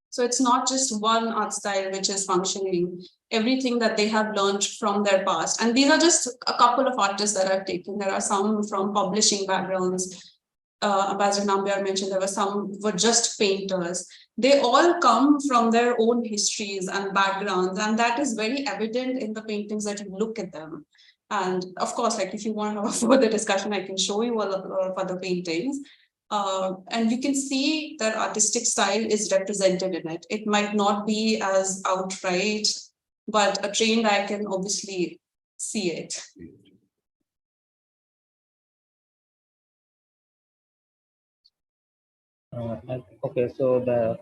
Speaker 4: So it's not just one art style which is functioning, everything that they have learned from their past. And these are just a couple of artists that I've taken. There are some from publishing backgrounds. Ambassador Nambiar mentioned there were some were just painters. They all come from their own histories and backgrounds, and that is very evident in the paintings that you look at them. And of course, like if you want to have a further discussion, I can show you all of other paintings. And you can see that artistic style is represented in it. It might not be as outright, but a trained eye can obviously see it.
Speaker 5: Okay, so the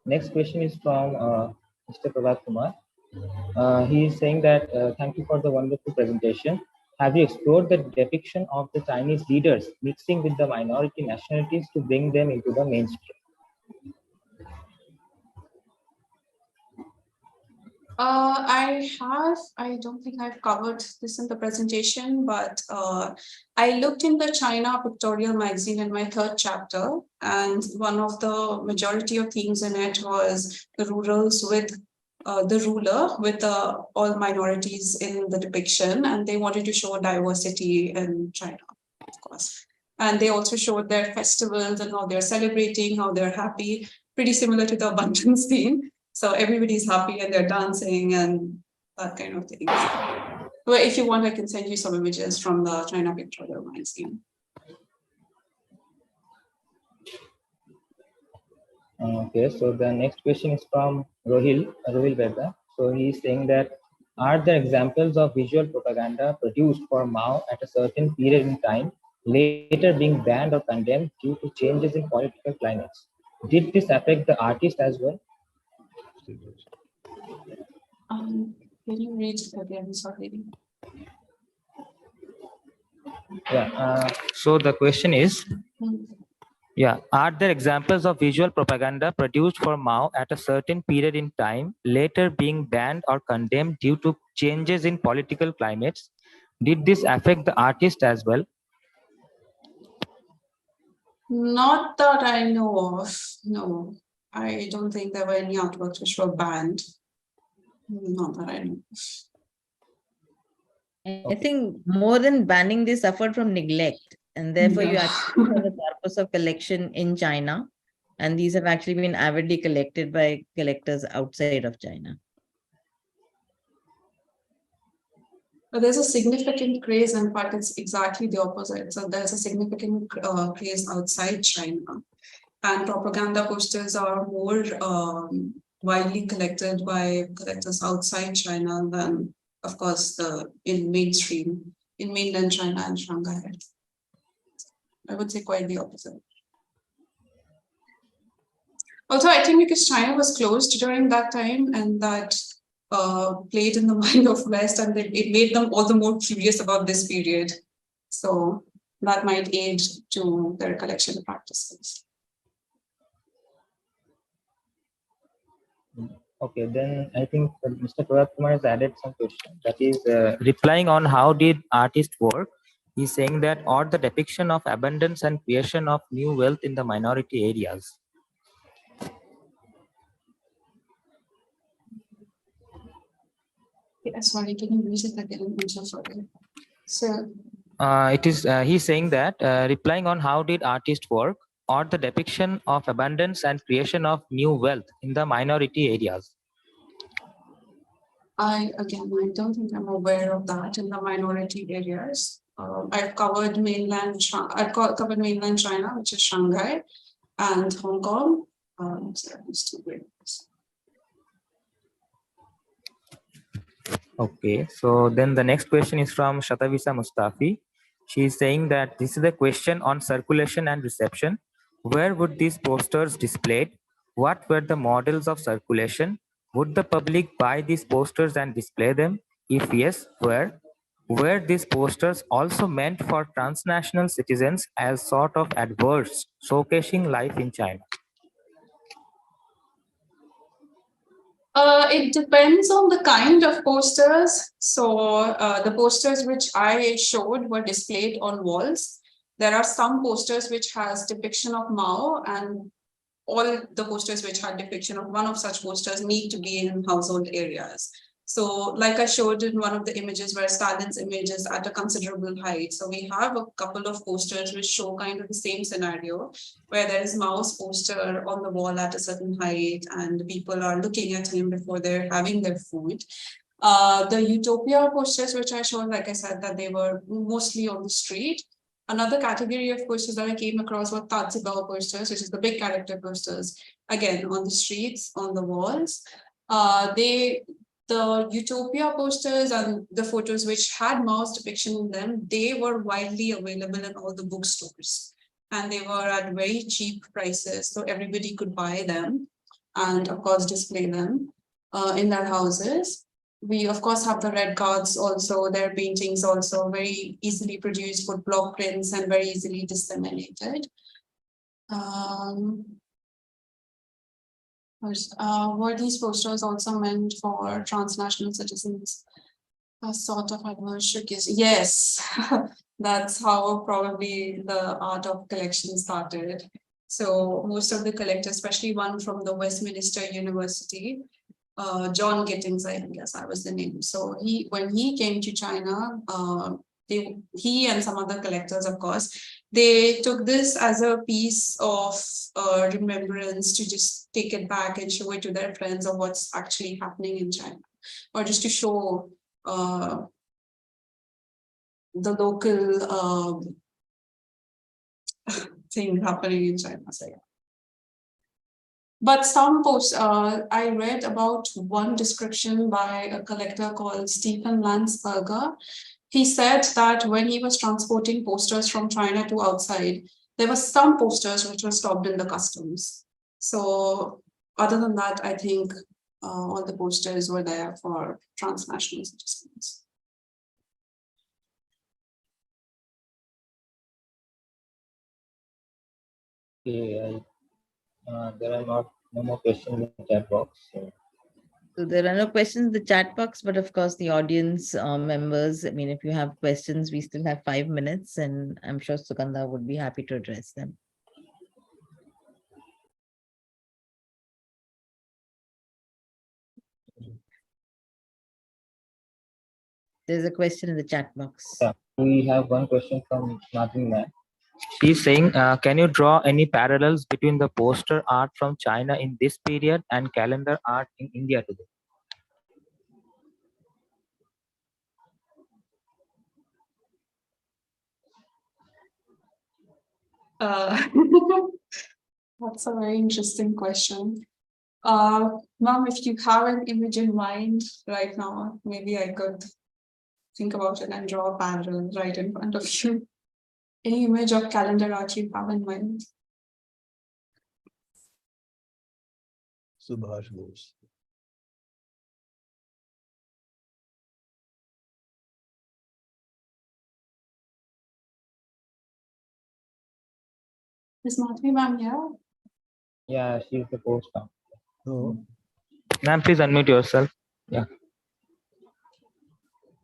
Speaker 5: next question is from Mr. Prabhat Kumar. He is saying that thank you for the wonderful presentation. Have you explored the depiction of the Chinese leaders mixing with the minority nationalities to bring them into the mainstream?
Speaker 4: I don't think I've covered this in the presentation, but I looked in the China Pictorial magazine in my third chapter, and one of the majority of themes in it was the rurals with the ruler with all minorities in the depiction, and they wanted to show diversity in China, of course. And they also showed their festivals and how they're celebrating, how they're happy. pretty similar to the abundance theme. So everybody's happy and they're dancing and that kind of thing. Well, if you want, I can send you some images from the China pictorial mind scheme.
Speaker 5: Okay, so the next question is from Rohil Vedda. So he's saying that, are there examples of visual propaganda produced for Mao at a certain period in time, later being banned or condemned due to changes in political climates? Did this affect the artist as well?
Speaker 4: Can you read it again? Sorry.
Speaker 5: Yeah, so the question is, yeah, are there examples of visual propaganda produced for Mao at a certain period in time, later being banned or condemned due to changes in political climates? Did this affect the artist as well?
Speaker 4: Not that I know of. No, I don't think there were any artworks which were banned. Not that I know of.
Speaker 3: I think more than banning, they suffered from neglect. And therefore, you actually have a corpus of collection in China. And these have actually been avidly collected by collectors outside of China.
Speaker 4: But there's a significant craze. In fact, it's exactly the opposite. So there's a significant craze outside China. And propaganda posters are more widely collected by collectors outside China than, of course, in mainland China and Shanghai. I would say quite the opposite. Also, I think because China was closed during that time and that played in the mind of West, and it made them all the more curious about this period. So that might aid to their collection practices.
Speaker 5: Okay, then I think Mr. Pratap Kumar has added some question. That is replying on how did artists work. He's saying that, or the depiction of abundance and creation of new wealth in the minority areas.
Speaker 4: Yeah, sorry, can you read it again? I'm so sorry. So
Speaker 5: he's saying that replying on how did artists work, or the depiction of abundance and creation of new wealth in the minority areas.
Speaker 4: I don't think I'm aware of that in the minority areas. I've covered mainland China, which is Shanghai, and Hong Kong.
Speaker 5: Okay, so then the next question is from Shatavisa Mustafi. She is saying that this is a question on circulation and reception. Where would these posters displayed? What were the models of circulation? Would the public buy these posters and display them? If yes, where? Were these posters also meant for transnational citizens as sort of adverts showcasing life in China?
Speaker 4: It depends on the kind of posters. So the posters which I showed were displayed on walls. There are some posters which has depiction of Mao, and all the posters which had depiction of one of such posters need to be in household areas. So like I showed in one of the images where Stalin's image is at a considerable height. So we have a couple of posters which show kind of the same scenario where there is Mao's poster on the wall at a certain height and people are looking at him before they're having their food. The Utopia posters which I showed, like I said, that they were mostly on the street. Another category of posters that I came across were Tatsibao posters, which is the big character posters, again, on the streets, on the walls. The Utopia posters and the photos which had Mao's depiction in them, they were widely available in all the bookstores. And they were at very cheap prices, so everybody could buy them and, of course, display them in their houses. We, of course, have the red cards also, their paintings also very easily produced with block prints and very easily disseminated. Were these posters also meant for transnational citizens? A sort of adverse yes, that's how probably the art of collection started. So most of the collectors, especially one from the Westminster University, John Gittings, I guess that was the name. So when he came to China, he and some other collectors, of course, they took this as a piece of remembrance to just take it back and show it to their friends of what's actually happening in China, or just to show the local thing happening in China. So, yeah. But some posts, I read about one description by a collector called Stephen Landsberger. He said that when he was transporting posters from China to outside, there were some posters which were stopped in the customs. So other than that, I think all the posters were there for transnational citizens.
Speaker 5: Okay, there are no more questions in the chat box.
Speaker 3: So there are no questions in the chat box, but of course the audience members, I mean, if you have questions, we still have 5 minutes, and I'm sure Sugandha would be happy to address them. There's a question in the chat box.
Speaker 5: Yeah, we have one question from Konstantin M. She's saying, can you draw any parallels between the poster art from China in this period and calendar art in India today?
Speaker 4: That's a very interesting question. Ma'am, if you have an image in mind right now, maybe I could think about it and draw a parallel right in front of you. Any image of calendar art you have in mind?
Speaker 6: Subhash Bose.
Speaker 4: Is Madhvi ma'am here?
Speaker 5: Yeah, she's the poster.
Speaker 6: Oh.
Speaker 5: Ma'am, please unmute yourself. Yeah.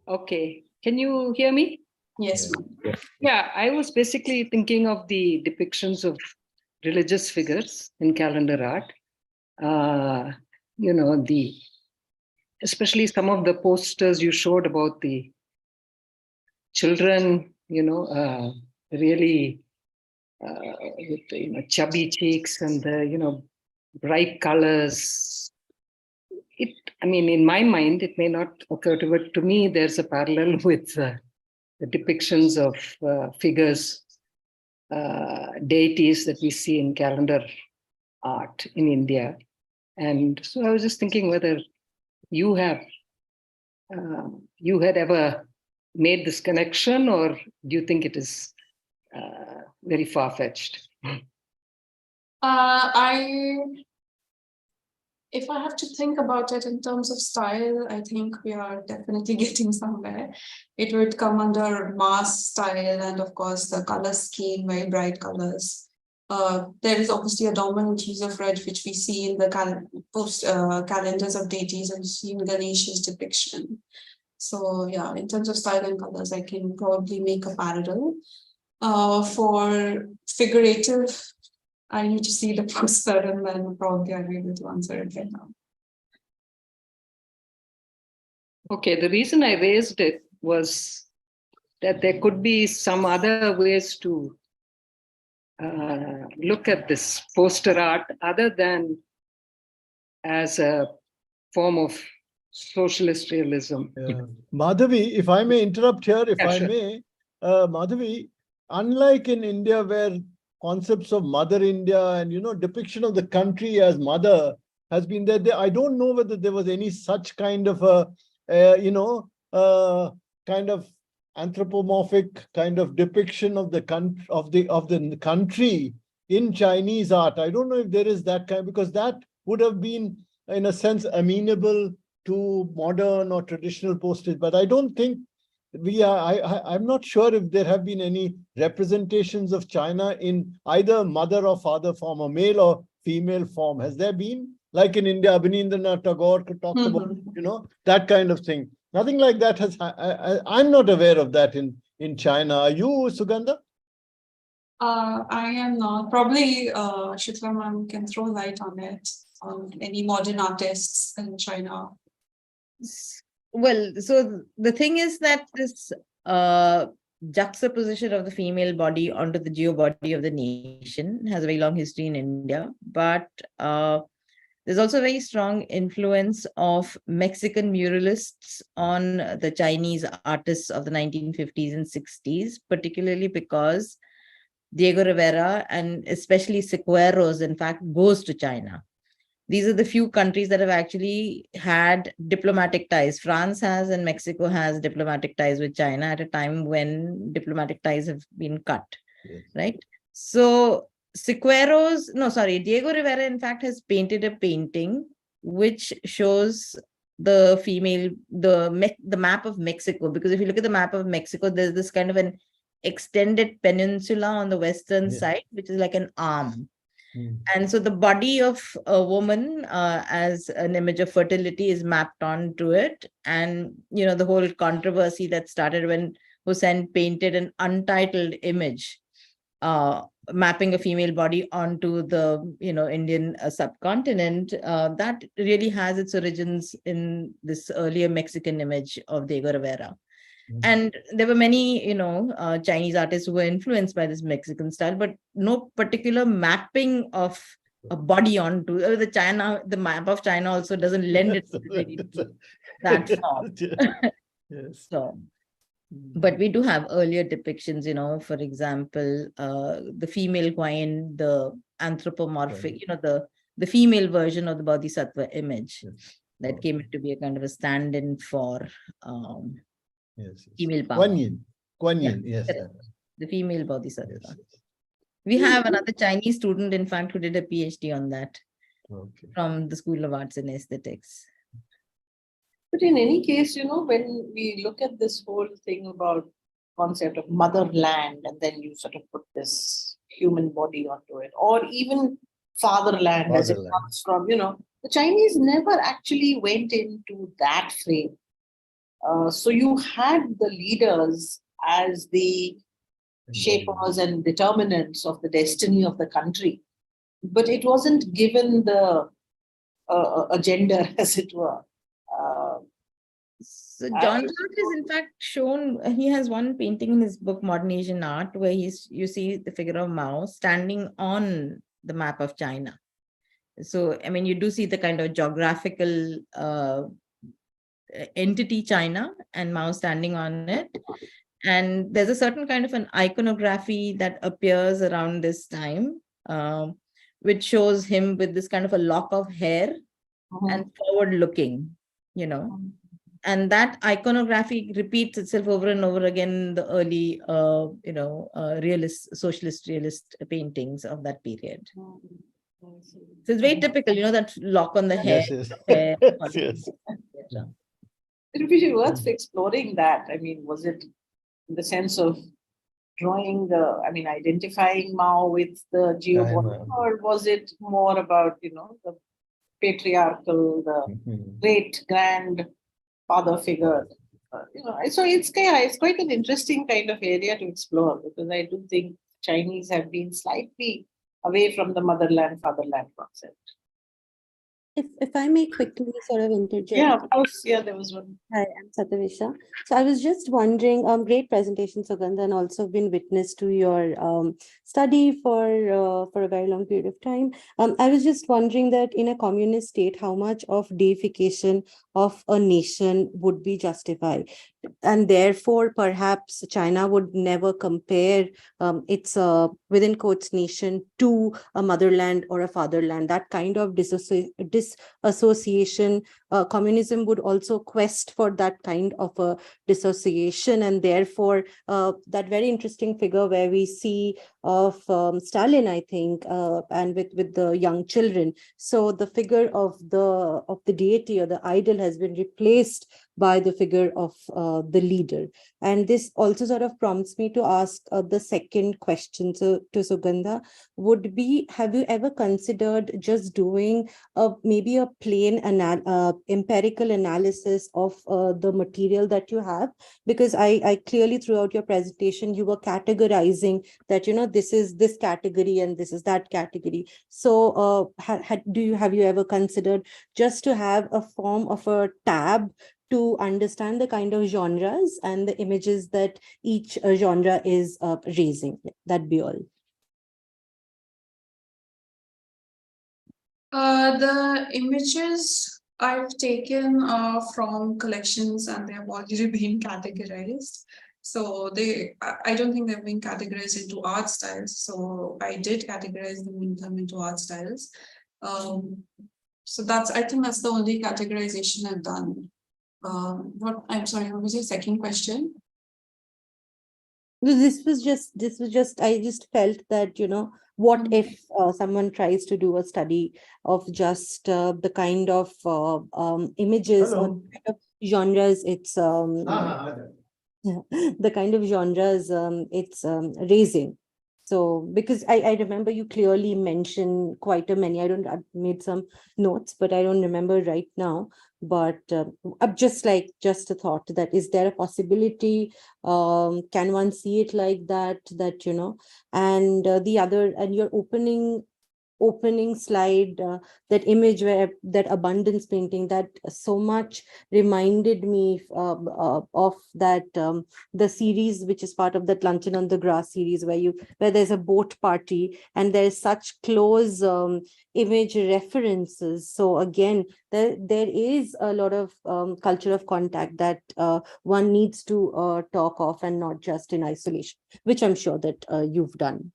Speaker 7: Okay, can you hear me?
Speaker 4: Yes, ma'am.
Speaker 5: Yes.
Speaker 7: Yeah, I was basically thinking of the depictions of religious figures in calendar art. You know, especially some of the posters you showed about the children, you know, really with chubby cheeks and the bright colors. I mean, in my mind, it may not occur but to me, there's a parallel with the depictions of figures, deities that we see in calendar art in India. And so I was just thinking whether you had ever made this connection, or do you think it is very far-fetched?
Speaker 4: If I have to think about it in terms of style, I think we are definitely getting somewhere. It would come under mass style, and of course the color scheme, very bright colors. There is obviously a dominant use of red, which we see in the calendars of deities, and see in Ganesha's depiction. So yeah, in terms of style and colors, I can probably make a parallel. For figurative, I need to see the poster and then probably I'll be able to answer it right now.
Speaker 7: Okay, the reason I raised it was that there could be some other ways to look at this poster art other than as a form of socialist realism.
Speaker 6: Yeah. Madhavi, if I may interrupt here, if I
Speaker 7: sure.
Speaker 6: may, Madhavi, unlike in India where concepts of Mother India and depiction of the country as mother has been there, I don't know whether there was any such kind of kind of anthropomorphic kind of depiction of the country in Chinese art. I don't know if there is that kind, because that would have been in a sense amenable to modern or traditional postage, but I don't think I'm not sure if there have been any representations of China in either mother or father form, or male or female form. Has there been? Like in India, Abanindranath Tagore talked about, that kind of thing. Nothing like that has, I'm not aware of that in China. Are you, Sugandha?
Speaker 4: I am not. Probably Shikla ma'am can throw light on it, on any modern artists in China.
Speaker 3: Well, so the thing is that this juxtaposition of the female body onto the geobody of the nation. It has a very long history in India, but there's also a very strong influence of Mexican muralists on the Chinese artists of the 1950s and 60s, particularly because Diego Rivera and especially Siqueiros, in fact, goes to China. These are the few countries that have actually had diplomatic ties. France has and Mexico has diplomatic ties with China at a time when diplomatic ties have been cut, right? So Diego Rivera, in fact, has painted a painting which shows the female, the map of Mexico. Because if you look at the map of Mexico, there's this kind of an extended peninsula on the western side, which is like an arm. And so the body of a woman as an image of fertility is mapped onto it. And, you know, the whole controversy that started when Hussein painted an untitled image mapping a female body onto the, you know, Indian subcontinent, that really has its origins in this earlier Mexican image of Diego Rivera. And there were many, you know, Chinese artists who were influenced by this Mexican style, but no particular mapping of a body onto the map of China also doesn't lend itself really to that form. So, but we do have earlier depictions, you know, for example, the female Huayin, the anthropomorphic, you know, the female version of the Bodhisattva image that came to be a kind of a stand-in for female power.
Speaker 6: Kuan Yin, yes.
Speaker 3: The female Bodhisattva. We have another Chinese student, in fact, who did a PhD on that from the School of Arts and Aesthetics.
Speaker 2: But in any case, you know, when we look at this whole thing about concept of motherland, and then you sort of put this human body onto it, or even fatherland as it comes from, you know, the Chinese never actually went into that frame. So you had the leaders as the shapers and determinants of the destiny of the country, but it wasn't given the a gender, as it were.
Speaker 3: So Jean-Jacques is in fact shown, he has one painting in his book, Modern Asian Art, where you see the figure of Mao standing on the map of China. So, I mean, you do see the kind of geographical entity China and Mao standing on it. And there's a certain kind of an iconography that appears around this time, which shows him with this kind of a lock of hair and forward looking, you know. And that iconography repeats itself over and over again in the early, you know, socialist realist paintings of that period. So it's very typical, you know, that lock on the hair. Hair
Speaker 2: It would be worth exploring that. I mean, was it in the sense of drawing identifying Mao with the geopolitics, or was it more about, you know, the patriarchal, the great grand father figure? You know, so it's quite an interesting kind of area to explore, because I do think Chinese have been slightly away from the motherland, fatherland concept.
Speaker 8: If I may quickly sort of interject.
Speaker 2: Yeah, of course. Yeah, there was one.
Speaker 8: Hi, I'm Satavisha. So I was just wondering, great presentation, Sugandha, and also been witness to your study for a very long period of time. I was just wondering that in a communist state, how much of deification of a nation would be justified? And therefore, perhaps China would never compare its within quotes nation to a motherland or a fatherland. That kind of disassociation, communism would also quest for that kind of a dissociation, and therefore that very interesting figure where we see of Stalin, I think, and with the young children. So the figure of the deity or the idol has been replaced by the figure of the leader. And this also sort of prompts me to ask the second question to Sugandha, would be, have you ever considered just doing maybe a plain empirical analysis of the material that you have? Because I clearly throughout your presentation, you were categorizing that, you know, this is this category and this is that category. So have you ever considered just to have a form of a tab to understand the kind of genres and the images that each genre is raising. That'd be all.
Speaker 4: The images I've taken from collections and they have already been categorized. So I don't think they've been categorized into art styles. So I did categorize them into art styles. So I think that's the only categorization I've done. I'm sorry, what was your second question?
Speaker 8: This was just, I just felt that, what if someone tries to do a study of just the kind of images or the kind of genres it's the kind of genres it's raising. So because I remember you clearly mentioned quite a many. I made some notes, but I don't remember right now. But just a thought that, is there a possibility? Can one see it like that? And the other, and your opening slide, that image where that abundance painting, that so much reminded me of that the series which is part of that Luncheon on the Grass series, where there's a boat party and there's such close image references. So again, there is a lot of culture of contact that one needs to talk of, and not just in isolation, which I'm sure that you've done.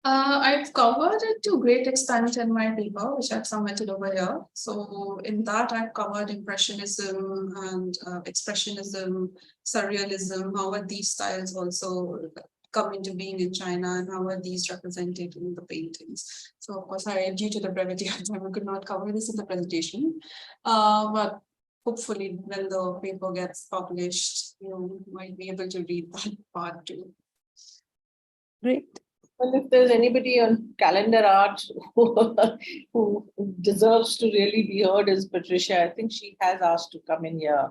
Speaker 4: I've covered it to great extent in my paper, which I've submitted over here. So in that, I've covered Impressionism and Expressionism, Surrealism, how are these styles also come into being in China, and how are these represented in the paintings. So of course, due to the brevity of time, I could not cover this in the presentation. But hopefully when the paper gets published, you might be able to read that part too.
Speaker 8: Great.
Speaker 2: Well, if there's anybody on calendar art who deserves to really be heard, is Patricia. I think she has asked to come in here.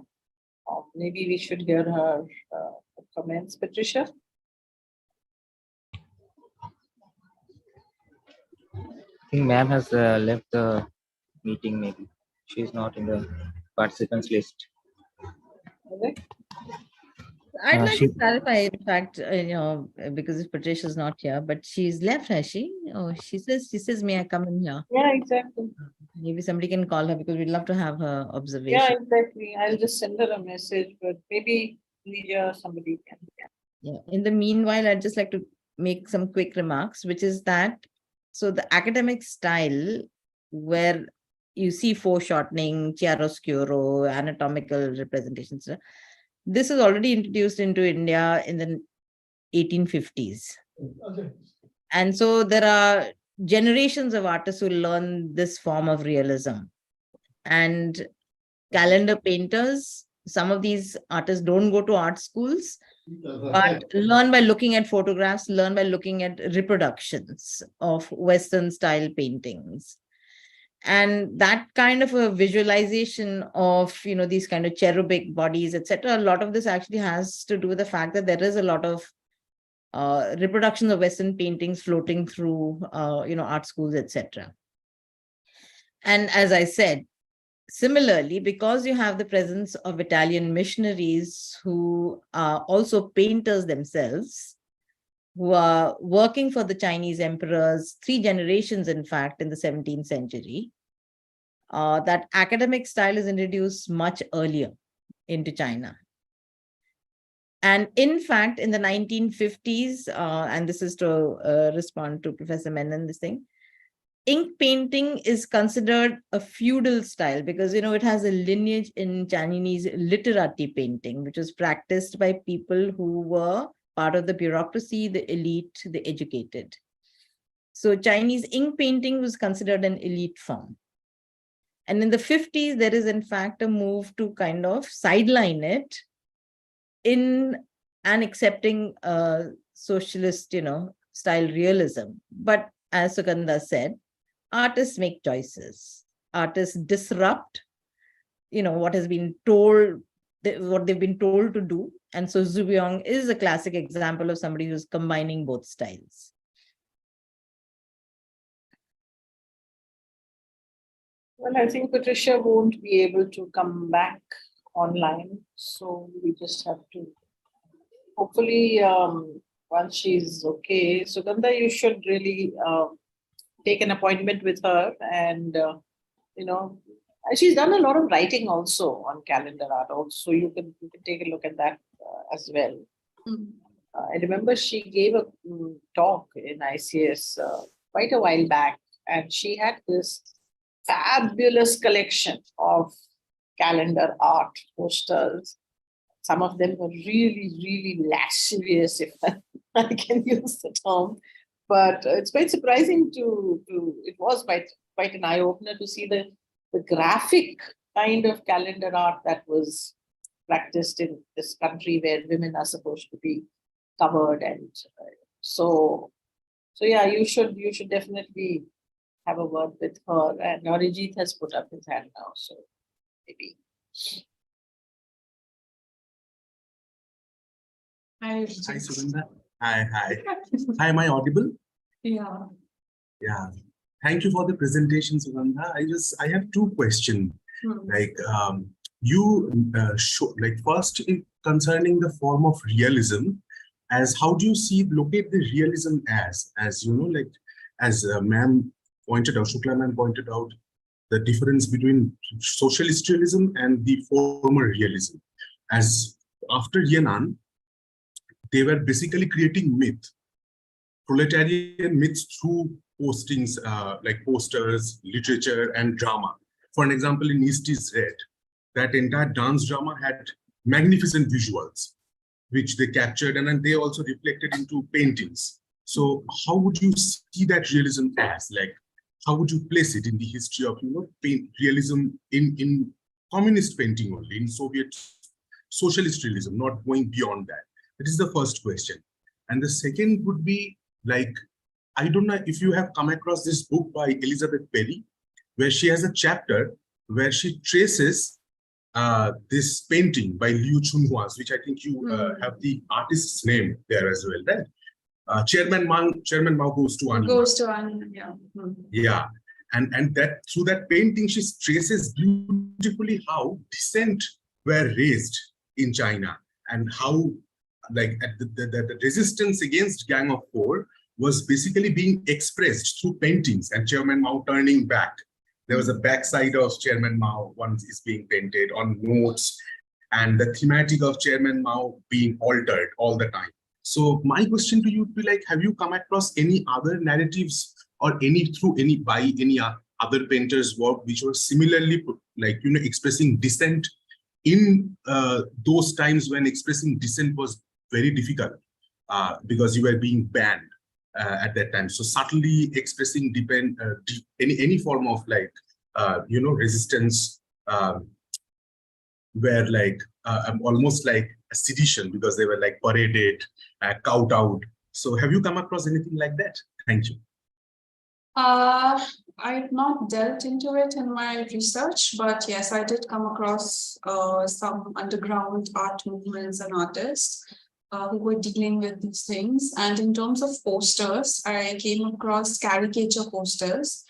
Speaker 2: Maybe we should hear her comments. Patricia?
Speaker 5: I think ma'am has left the meeting, maybe. She's not in the participants list.
Speaker 2: Okay.
Speaker 3: I'd like
Speaker 5: She-
Speaker 3: to clarify, in fact, because Patricia's not here, but she's left, has she? Oh, she says, may I come in here?
Speaker 2: Yeah, exactly.
Speaker 3: Maybe somebody can call her, because we'd love to have her observation.
Speaker 2: Yeah, exactly. I'll just send her a message, but maybe Leah, somebody can.
Speaker 3: Yeah. In the meanwhile, I'd just like to make some quick remarks, which is that, so the academic style where you see foreshortening, chiaroscuro, anatomical representations, this is already introduced into India in the 1850s. And so there are generations of artists who learn this form of realism. And calendar painters, some of these artists don't go to art schools, but learn by looking at photographs, learn by looking at reproductions of Western style paintings. And that kind of a visualization of, these kind of cherubic bodies, etc., a lot of this actually has to do with the fact that there is a lot of reproductions of Western paintings floating through, art schools, etc. And as I said, similarly, because you have the presence of Italian missionaries who are also painters themselves, who are working for the Chinese emperors, 3 generations, in fact, in the 17th century, that academic style is introduced much earlier into China. And in fact, in the 1950s, and this is to respond to Professor Menon, this thing, ink painting is considered a feudal style because, it has a lineage in Chinese literati painting, which was practiced by people who were part of the bureaucracy, the elite, the educated. So Chinese ink painting was considered an elite form. And in the 50s, there is in fact a move to kind of sideline it in and accepting socialist, style realism. But as Sugandha said, artists make choices. Artists disrupt, what has been told, what they've been told to do. And so Xuānchuán is a classic example of somebody who's combining both styles.
Speaker 2: Well, I think Patricia won't be able to come back online. So we just have to, hopefully, once she's okay, Sugandha, you should really take an appointment with her. And, she's done a lot of writing also on calendar art. Also, you can take a look at that as well. I remember she gave a talk in ICS quite a while back, and she had this fabulous collection of calendar art posters. Some of them were really, really lascivious, if I can use the term. But it's quite surprising it was quite an eye-opener to see the graphic kind of calendar art that was practiced in this country where women are supposed to be covered. And so yeah, you should definitely have a word with her. And Arijit has put up his hand now, so maybe.
Speaker 4: Hi,
Speaker 9: Sugandha. Hi. Hi, am I audible?
Speaker 4: Yeah.
Speaker 9: Yeah. Thank you for the presentation, Sugandha. I have two questions. Like you show, like first concerning the form of realism, as how do you locate the realism as like as ma'am pointed out, Shukla ma'am pointed out, the difference between socialist realism and the former realism. As after Yan'an, they were basically creating proletarian myths through postings, like posters, literature, and drama. For an example, in East is Red, that entire dance drama had magnificent visuals, which they captured, and then they also reflected into paintings. So how would you see that realism as? Like, how would you place it in the history of realism in communist painting only, in Soviet socialist realism, not going beyond that? That is the first question. And the second would be, like, I don't know if you have come across this book by Elizabeth Perry, where she has a chapter where she traces this painting by Xuānchuán, which I think you have the artist's name there as well, right? Chairman Mao goes to An.
Speaker 4: Yeah.
Speaker 9: Yeah. And that through that painting, she traces beautifully how dissent were raised in China, and how like the resistance against Gang of Four was basically being expressed through paintings, and Chairman Mao turning back. There was a backside of Chairman Mao, one is being painted on notes, and the thematic of Chairman Mao being altered all the time. So my question to you would be like, have you come across any other narratives or by any other painters' work which were similarly expressing dissent in those times when expressing dissent was very difficult because you were being banned at that time? So subtly expressing any form of resistance were like almost like a sedition, because they were like paraded, kowtowed. So have you come across anything like that? Thank you.
Speaker 4: I've not delved into it in my research, but yes, I did come across some underground art movements and artists who were dealing with these things. And in terms of posters, I came across caricature posters.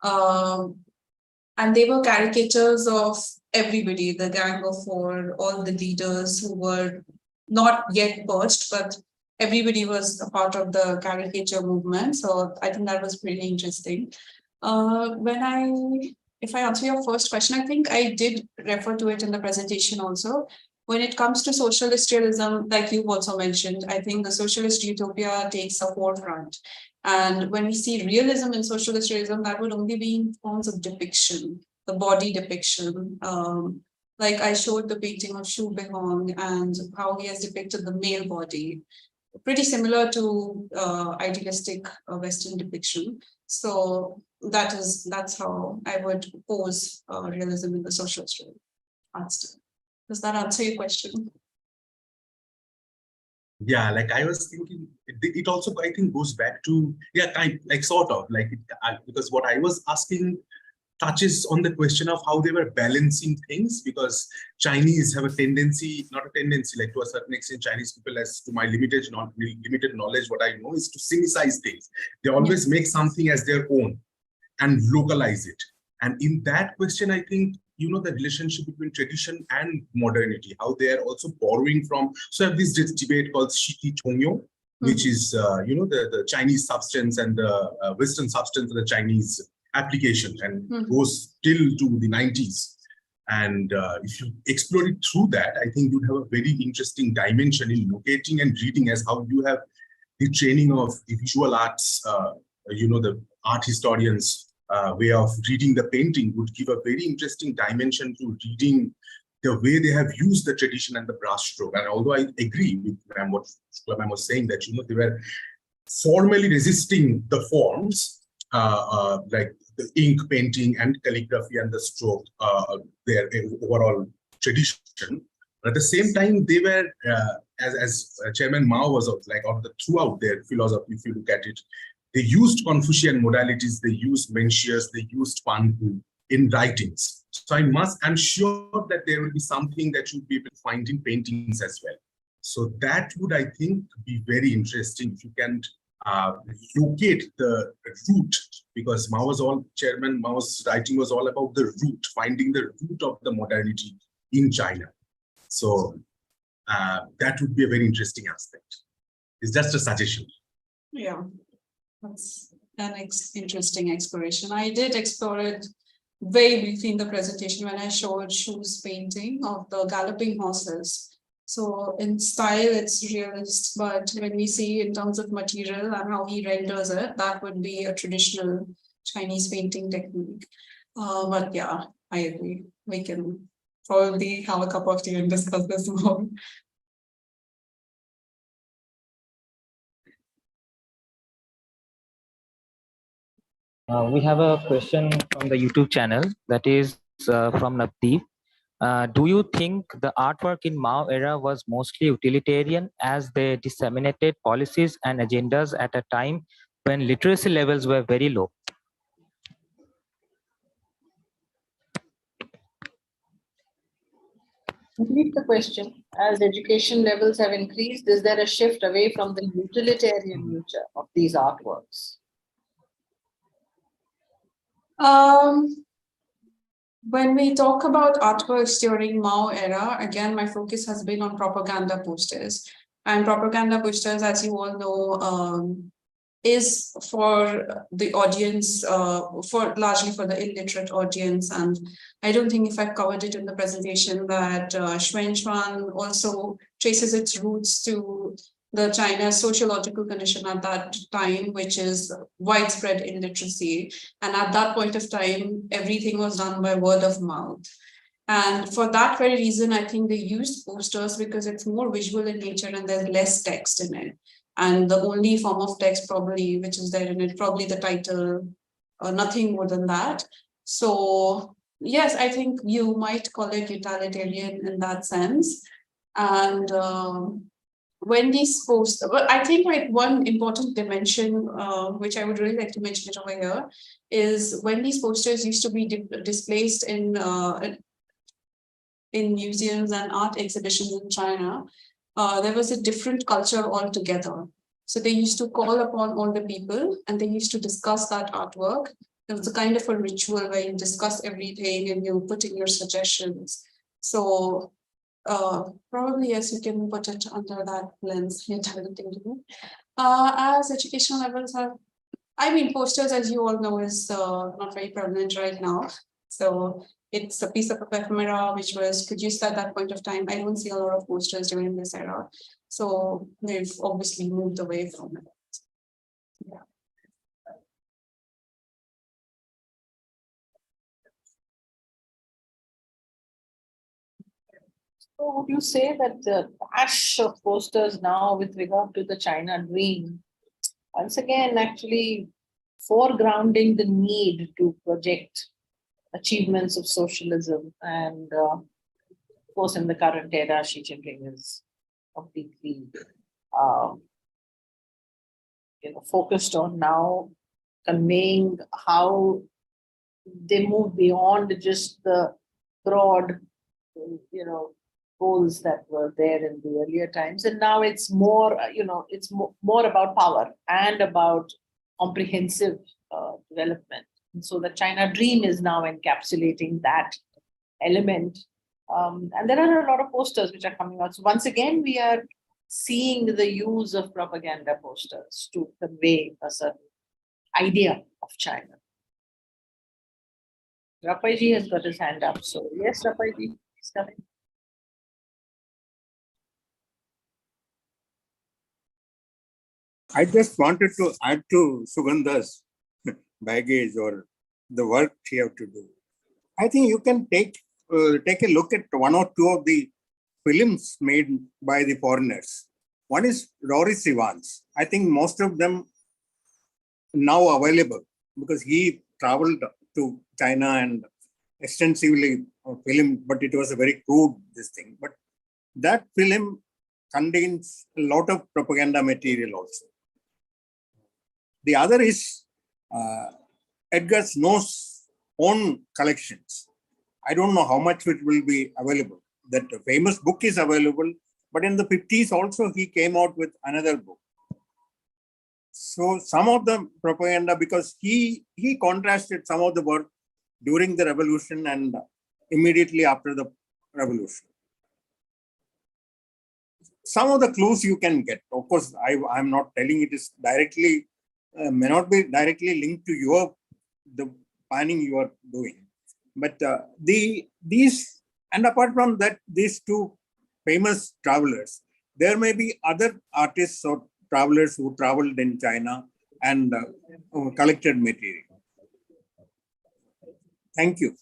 Speaker 4: And they were caricatures of everybody, the Gang of Four, all the leaders who were not yet purged, but everybody was a part of the caricature movement. So I think that was pretty interesting. If I answer your first question, I think I did refer to it in the presentation also. When it comes to socialist realism, like you've also mentioned, I think the socialist utopia takes a forefront. And when we see realism in socialist realism, that would only be in forms of depiction, the body depiction. Like I showed the painting of Xu Beihong and how he has depicted the male body, pretty similar to idealistic Western depiction. So that's how I would pose realism in the socialist art style. Does that answer your question?
Speaker 9: Yeah, like I was thinking, it also, I think, goes back to, sort of, because what I was asking touches on the question of how they were balancing things, because Chinese have a tendency, not a tendency, like to a certain extent, Chinese people, as to my limited knowledge, what I know is to sinicize things. They always make something as their own and localize it. And in that question, I think the relationship between tradition and modernity, how they are also borrowing from. So I have this debate called Shiti Chongyo, which is, the Chinese substance and the Western substance of the Chinese application, and goes till to the 90s. And if you explore it through that, I think you'd have a very interesting dimension in locating and reading, as how you have the training of the visual arts, the art historians' way of reading the painting would give a very interesting dimension to reading the way they have used the tradition and the brushstroke. And although I agree with what Xuānchuán was saying, that they were formally resisting the forms, like the ink painting and calligraphy and the stroke, their overall tradition. But at the same time, they were, as Chairman Mao was throughout their philosophy, if you look at it, they used Confucian modalities, they used Mencius, they used Panku in writings. So I'm sure that there will be something that you'll be able to find in paintings as well. So that would, I think, be very interesting if you can locate the root, because Chairman Mao's writing was all about the root, finding the root of the modernity in China. So that would be a very interesting aspect. It's just a suggestion.
Speaker 4: Yeah, that's an interesting exploration. I did explore it very briefly in the presentation when I showed Shu's painting of the galloping horses. So in style, it's realist, but when we see in terms of material and how he renders it, that would be a traditional Chinese painting technique. But yeah, I agree. We can probably have a cup of tea and discuss this more.
Speaker 5: We have a question from the YouTube channel that is from Navdeep. Do you think the artwork in Mao era was mostly utilitarian, as they disseminated policies and agendas at a time when literacy levels were very low?
Speaker 2: Repeat the question. As education levels have increased, is there a shift away from the utilitarian nature of these artworks?
Speaker 4: When we talk about artworks during Mao era, again, my focus has been on propaganda posters. And propaganda posters, as you all know, is for the audience, largely for the illiterate audience. And I don't think if I've covered it in the presentation that Xuānchuán also traces its roots to the China's sociological condition at that time, which is widespread illiteracy. And at that point of time, everything was done by word of mouth. And for that very reason, I think they used posters because it's more visual in nature and there's less text in it. And the only form of text probably which is there in it, probably the title, nothing more than that. So yes, I think you might call it utilitarian in that sense. And when these posters, but I think like one important dimension, which I would really like to mention it over here, is when these posters used to be displayed in museums and art exhibitions in China, there was a different culture altogether. So they used to call upon all the people and they used to discuss that artwork. It was a kind of a ritual where you discuss everything and you put in your suggestions. So probably, yes, you can put it under that lens, as educational levels have, posters, as you all know, is not very prevalent right now. So it's a piece of ephemera which was produced at that point of time. I don't see a lot of posters during this era. So they've obviously moved away from it. Yeah.
Speaker 2: So would you say that the clash of posters now with regard to the China dream, once again, actually foregrounding the need to project achievements of socialism, and of course in the current era, Xi Jinping is completely focused on now conveying how they move beyond just the broad, goals that were there in the earlier times, and now it's more, it's more about power and about comprehensive development. And so the China dream is now encapsulating that element. And there are a lot of posters which are coming out. So once again, we are seeing the use of propaganda posters to convey a certain idea of China. Rapaiji has got his hand up. So yes, Rapaiji is coming.
Speaker 10: I just wanted to add to Sugandha's baggage or the work she have to do. I think you can take a look at one or two of the films made by the foreigners. One is Rory Sivan's. I think most of them now available because he traveled to China and extensively filmed, but it was a very crude this thing. But that film contains a lot of propaganda material also. The other is Edgar Snow's own collections. I don't know how much it will be available. That famous book is available, but in the 50s also he came out with another book. So some of the propaganda, because he contrasted some of the work during the revolution and immediately after the revolution. Some of the clues you can get. Of course, I'm not telling it is directly, may not be directly linked to the planning you are doing. But these, and apart from that, these two famous travelers, there may be other artists or travelers who traveled in China and collected material. Thank you.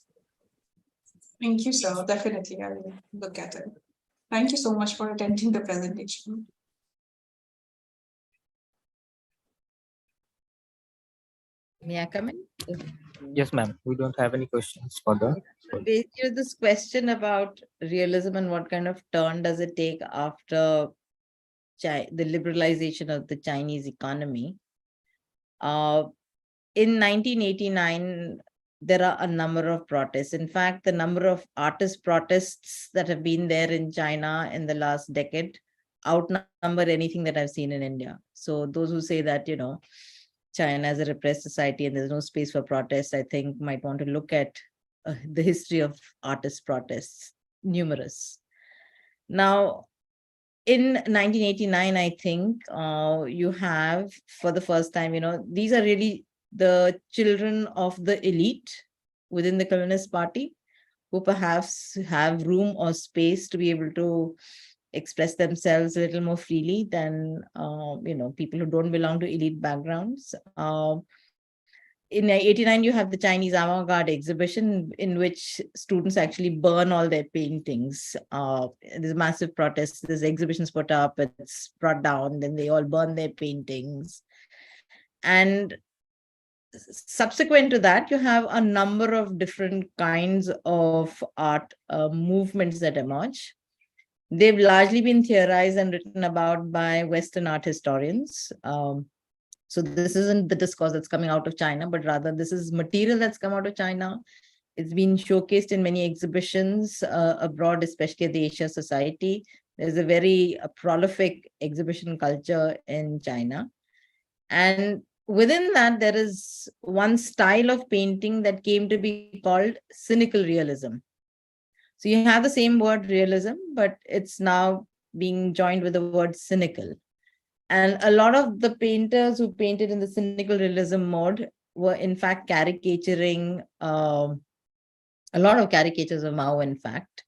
Speaker 4: Thank you, sir. Definitely, I will look at it. Thank you so much for attending the presentation.
Speaker 3: May I come in?
Speaker 5: Yes, ma'am. We don't have any questions for the.
Speaker 3: Basically, this question about realism and what kind of turn does it take after the liberalization of the Chinese economy. In 1989, there are a number of protests. In fact, the number of artist protests that have been there in China in the last decade outnumber anything that I've seen in India. So those who say that, China is a repressed society and there's no space for protests, I think might want to look at the history of artist protests, numerous. Now, in 1989, I think you have, for the first time, these are really the children of the elite within the Communist Party who perhaps have room or space to be able to express themselves a little more freely than, people who don't belong to elite backgrounds. In 89, you have the Chinese avant-garde exhibition in which students actually burn all their paintings. There's massive protests, there's exhibitions put up, it's brought down, then they all burn their paintings. And subsequent to that, you have a number of different kinds of art movements that emerge. They've largely been theorized and written about by Western art historians. So this isn't the discourse that's coming out of China, but rather this is material that's come out of China. It's been showcased in many exhibitions abroad, especially at the Asia Society. There's a very prolific exhibition culture in China. And within that, there is one style of painting that came to be called cynical realism. So you have the same word realism, but it's now being joined with the word cynical. And a lot of the painters who painted in the cynical realism mode were in fact caricaturing, a lot of caricatures of Mao, in fact,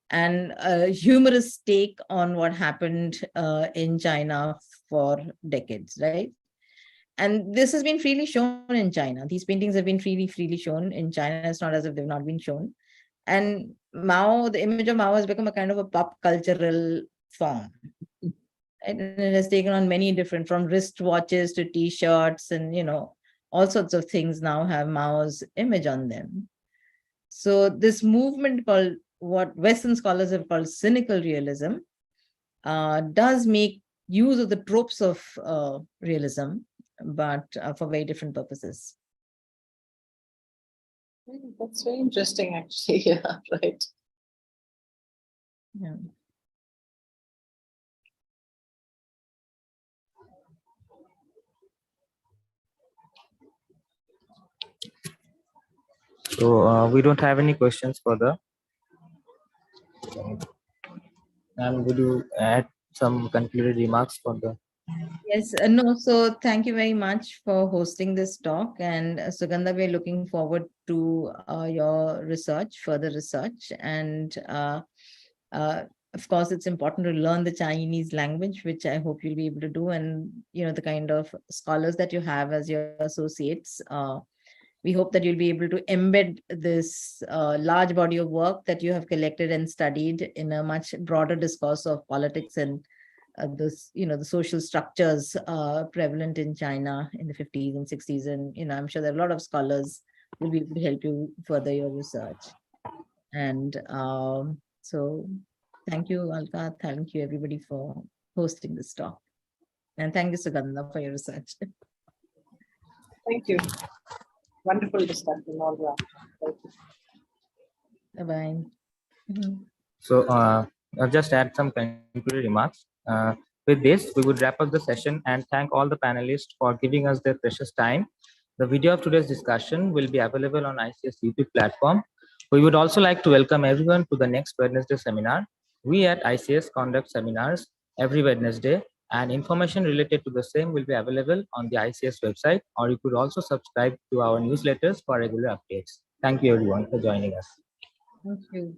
Speaker 3: and a humorous take on what happened in China for decades, right? And this has been freely shown in China. These paintings have been freely shown in China. It's not as if they've not been shown. And Mao, the image of Mao has become a kind of a pop cultural form. And it has taken on many different, from wristwatches to T-shirts, and all sorts of things now have Mao's image on them. So this movement, called what Western scholars have called cynical realism, does make use of the tropes of realism, but for very different purposes.
Speaker 2: That's very interesting, actually. Yeah, right.
Speaker 3: Yeah.
Speaker 5: So we don't have any questions for the And would you add some concluded remarks for the?
Speaker 3: Yes, no, so thank you very much for hosting this talk. And Sugandha, we're looking forward to your research, further research. And of course, it's important to learn the Chinese language, which I hope you'll be able to do. And, the kind of scholars that you have as your associates, we hope that you'll be able to embed this large body of work that you have collected and studied in a much broader discourse of politics and the social structures prevalent in China in the 50s and 60s. And, I'm sure there are a lot of scholars who will be able to help you further your research. And so thank you, Alka. Thank you, everybody, for hosting this talk. And thank you, Sugandha, for your research.
Speaker 2: Thank you. Wonderful discussion all around.
Speaker 3: Bye-bye.
Speaker 5: So I'll just add some concluded remarks. With this, we would wrap up the session and thank all the panelists for giving us their precious time. The video of today's discussion will be available on ICS YouTube platform. We would also like to welcome everyone to the next Wednesday seminar. We at ICS conduct seminars every Wednesday, and information related to the same will be available on the ICS website, or you could also subscribe to our newsletters for regular updates. Thank you everyone for joining us.
Speaker 3: Thank you.